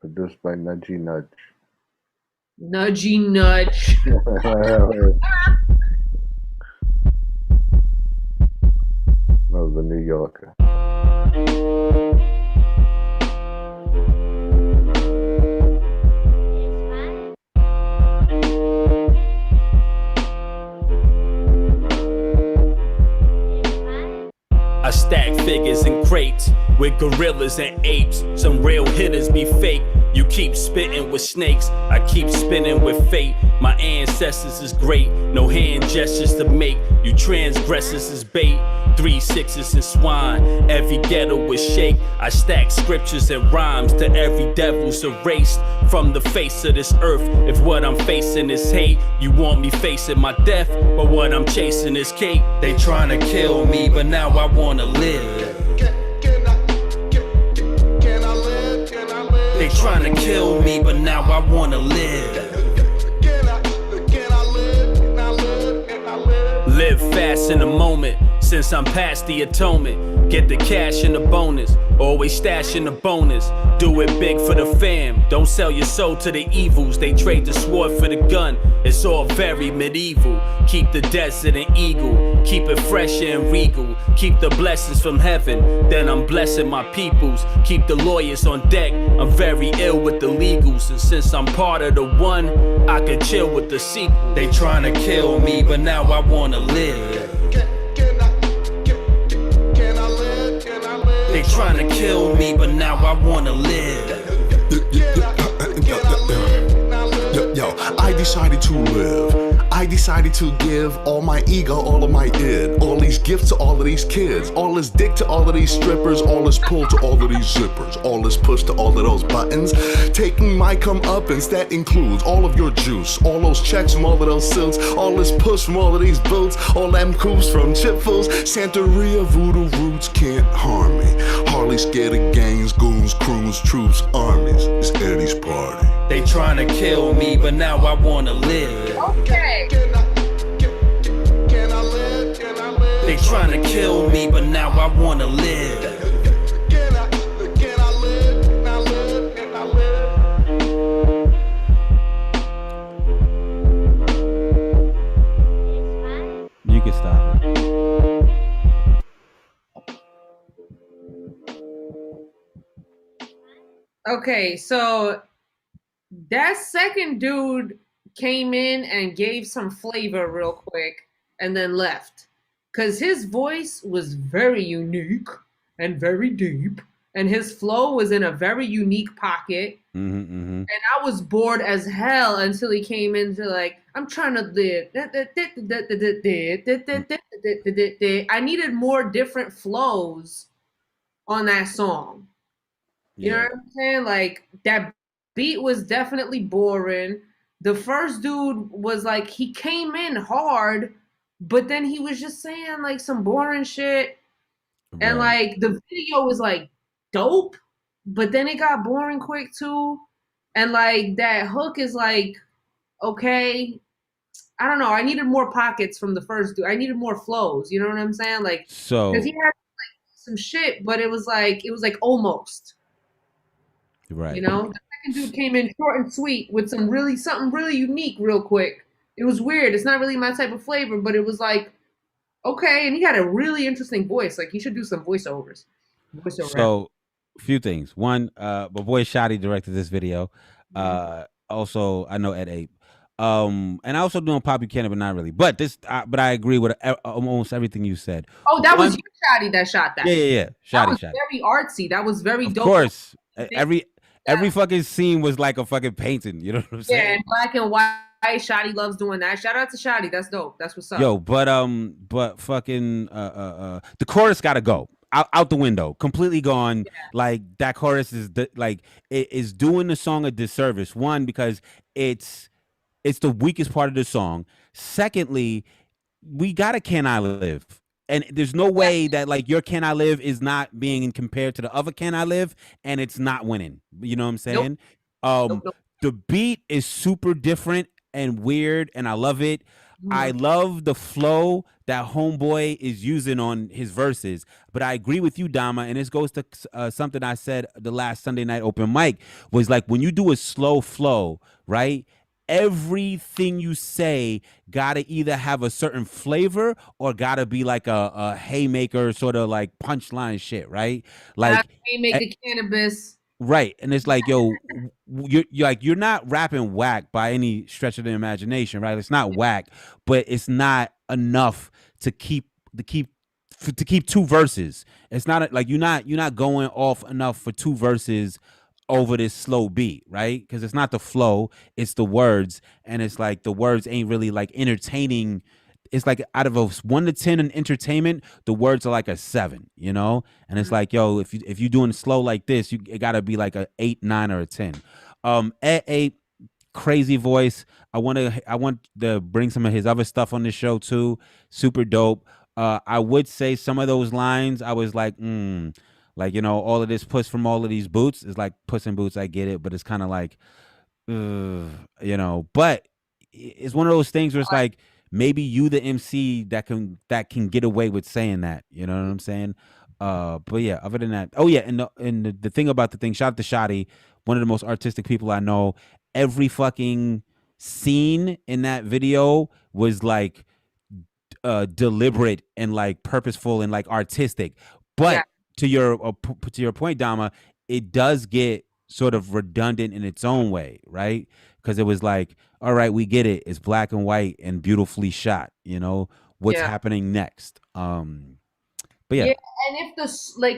Produced by Nudgy Nudge. Nudgy Nudge. That was a New Yorker. I stack figures in crates with gorillas and apes. Some real hitters be fake. You keep spitting with snakes, I keep spinning with fate. My ancestors is great, no hand gestures to make. You transgressors is bait, 3 6s and swine. Every ghetto is shake. I stack scriptures and rhymes to every devil's erased from the face of this earth. If what I'm facing is hate, you want me facing my death, but what I'm chasing is cake. They trying to kill me, but now I wanna live. They trying to kill me, but now I wanna live. Live fast in the moment, since I'm past the atonement. Get the cash and the bonus, always stashing the bonus. Do it big for the fam, don't sell your soul to the evils. They trade the sword for the gun, it's all very medieval. Keep the desert an eagle, keep it fresh and regal. Keep the blessings from heaven, then I'm blessing my peoples. Keep the lawyers on deck, I'm very ill with the legals. And since I'm part of the one, I could chill with the sequel. They trying to kill me, but now I wanna live. They trying to kill me, but now I wanna live. decided to live. I decided to give all my ego, all of my id, all these gifts to all of these kids, all this dick to all of these strippers, all this pull to all of these zippers, all this push to all of those buttons, taking my comeuppance, that includes all of your juice, all those checks from all of those suits, all this push from all of these boots, all them coops from Chipfuls, Santeria, Voodoo Roots can't harm me. Hardly scared of gangs, goons, crews, troops, armies. It's Eddie's party. They tryna kill me, but now I wanna live. Okay. They tryna kill me, but now I wanna live. You can stop it. Okay, so that second dude came in and gave some flavor real quick and then left. Because his voice was very unique and very deep, and his flow was in a very unique pocket. And I was bored as hell until he came into like, I'm trying to live. I needed more different flows on that song. You know what I'm saying? Like that beat was definitely boring. The first dude was like, he came in hard, but then he was just saying like some boring shit. And like the video was like dope, but then it got boring quick too. And like that hook is like, okay, I don't know. I needed more pockets from the first dude. I needed more flows. You know what I'm saying? Like, So because he had like some shit, but it was like almost. right. You know, the second dude came in short and sweet with something really unique, real quick. It was weird. It's not really my type of flavor, but it was like, okay, and he had a really interesting voice. Like he should do some voiceovers. So, a few things. One, my boy Shotty directed this video. Also, I know at Aight. And I also doing Pop Buchanan, but not really. But but I agree with almost everything you said. Oh, that was you, Shotty, that shot that. Yeah. That Shotty was shot. very artsy. That was very Of dope. course, every fucking scene was like a fucking painting. You know what I'm saying? Yeah, and black and white. Shotty loves doing that. Shout out to Shotty. That's dope. That's what's up. Yo, but fucking the chorus gotta go out the window, completely gone. Like that chorus is like it is doing the song a disservice. One, because it's the weakest part of the song. Secondly, we got a Can I Live, and there's no way that like your Can I Live is not being compared to the other Can I Live, and it's not winning. You know what I'm saying? Nope. The beat is super different and weird, and I love it. I love the flow that Homeboy is using on his verses, but I agree with you, Dama, and this goes to something I said the last Sunday night open mic, was like when you do a slow flow, right? Everything you say gotta either have a certain flavor or gotta be like a haymaker sort of like punchline shit, right? Like haymaker cannabis. Right. And it's like, yo, you're not rapping whack by any stretch of the imagination, right? It's not whack, but it's not enough to keep two verses. It's not like you're not going off enough for two verses over this slow beat, right? Because it's not the flow, it's the words, and it's like the words ain't really like entertaining. It's like out of a 1 to 10 in entertainment, the words are like a 7, you know? And it's like, yo, if you doing slow like this, it gotta be like a 8, 9, or a 10. At Aight, crazy voice. I want to bring some of his other stuff on this show too. Super dope. I would say some of those lines, I was like, like, you know, all of this puss from all of these boots is like Puss in Boots. I get it, but it's kind of like, you know, but it's one of those things where it's like, maybe you the MC that can get away with saying that, you know what I'm saying? But yeah, other than that, oh yeah, and the thing about the thing, shout out to Shotty, one of the most artistic people I know. Every fucking scene in that video was like deliberate and like purposeful and like artistic. But to your point, Dama, it does get sort of redundant in its own way, right? Because it was like, all right, we get it. It's black and white and beautifully shot. You know what's happening next. But yeah. And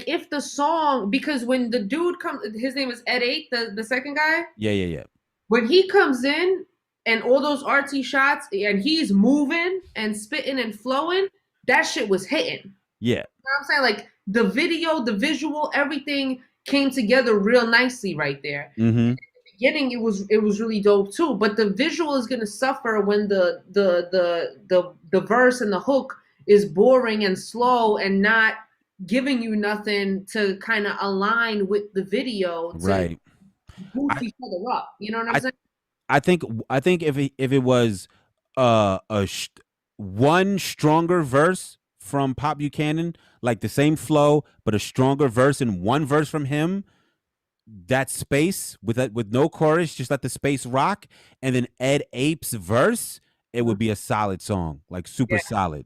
if the song, because when the dude comes, his name is Aight, the second guy. Yeah. When he comes in and all those RT shots, and he's moving and spitting and flowing, that shit was hitting. Yeah. You know what I'm saying? Like the video, the visual, everything came together real nicely right there. Mm-hmm. Beginning it was really dope too, but the visual is gonna suffer when the verse and the hook is boring and slow and not giving you nothing to kind of align with the video to Right. boost each other up. You know what I'm saying? I think if it was one stronger verse from Pop Buchanan, like the same flow but a stronger verse and one verse from him, that space with no chorus, just let the space rock, and then Ed Ape's verse, it would be a solid song, like super solid.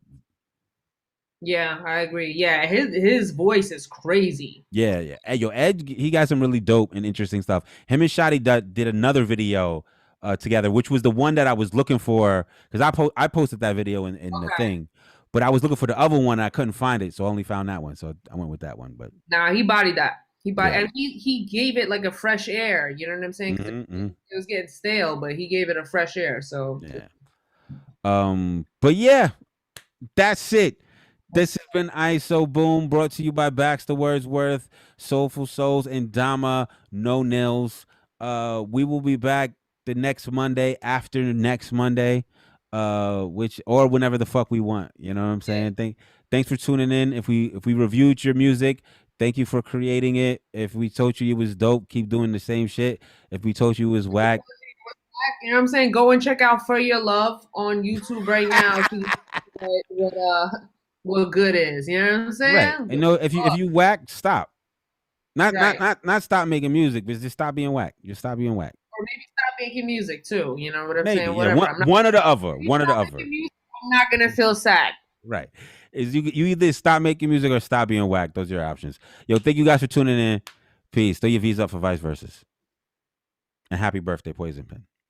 Yeah, I agree. Yeah, his voice is crazy. Yeah. Hey, yo, Ed, he got some really dope and interesting stuff. Him and Shotty did another video together, which was the one that I was looking for, because I posted that video in the thing, but I was looking for the other one and I couldn't find it, so I only found that one. So I went with that one. But Nah, he bodied that. And he gave it like a fresh air. You know what I'm saying? It was getting stale, but he gave it a fresh air. So but yeah, that's it. This has been ISO Boom, brought to you by Baxter Wordsworth, Soulful Souls, and Dvma No Nils. We will be back the next Monday, after next Monday, or whenever the fuck we want. You know what I'm saying? Thanks for tuning in. If we reviewed your music, thank you for creating it. If we told you it was dope, keep doing the same shit. If we told you it was whack, you know what I'm saying? Go and check out For Your Love on YouTube right now. See what good is. You know what I'm saying? right? You know, if you whack, stop. Not stop making music, but just stop being whack. Just stop being whack. Or maybe stop making music too. You know what I'm Maybe, saying? yeah, Whatever. one or the other. One or the other. Music, I'm not gonna feel sad. Right. Is you either stop making music or stop being whack. Those are your options. Yo, thank you guys for tuning in. Peace. Throw your V's up for vice versa. And happy birthday, Poison Pen.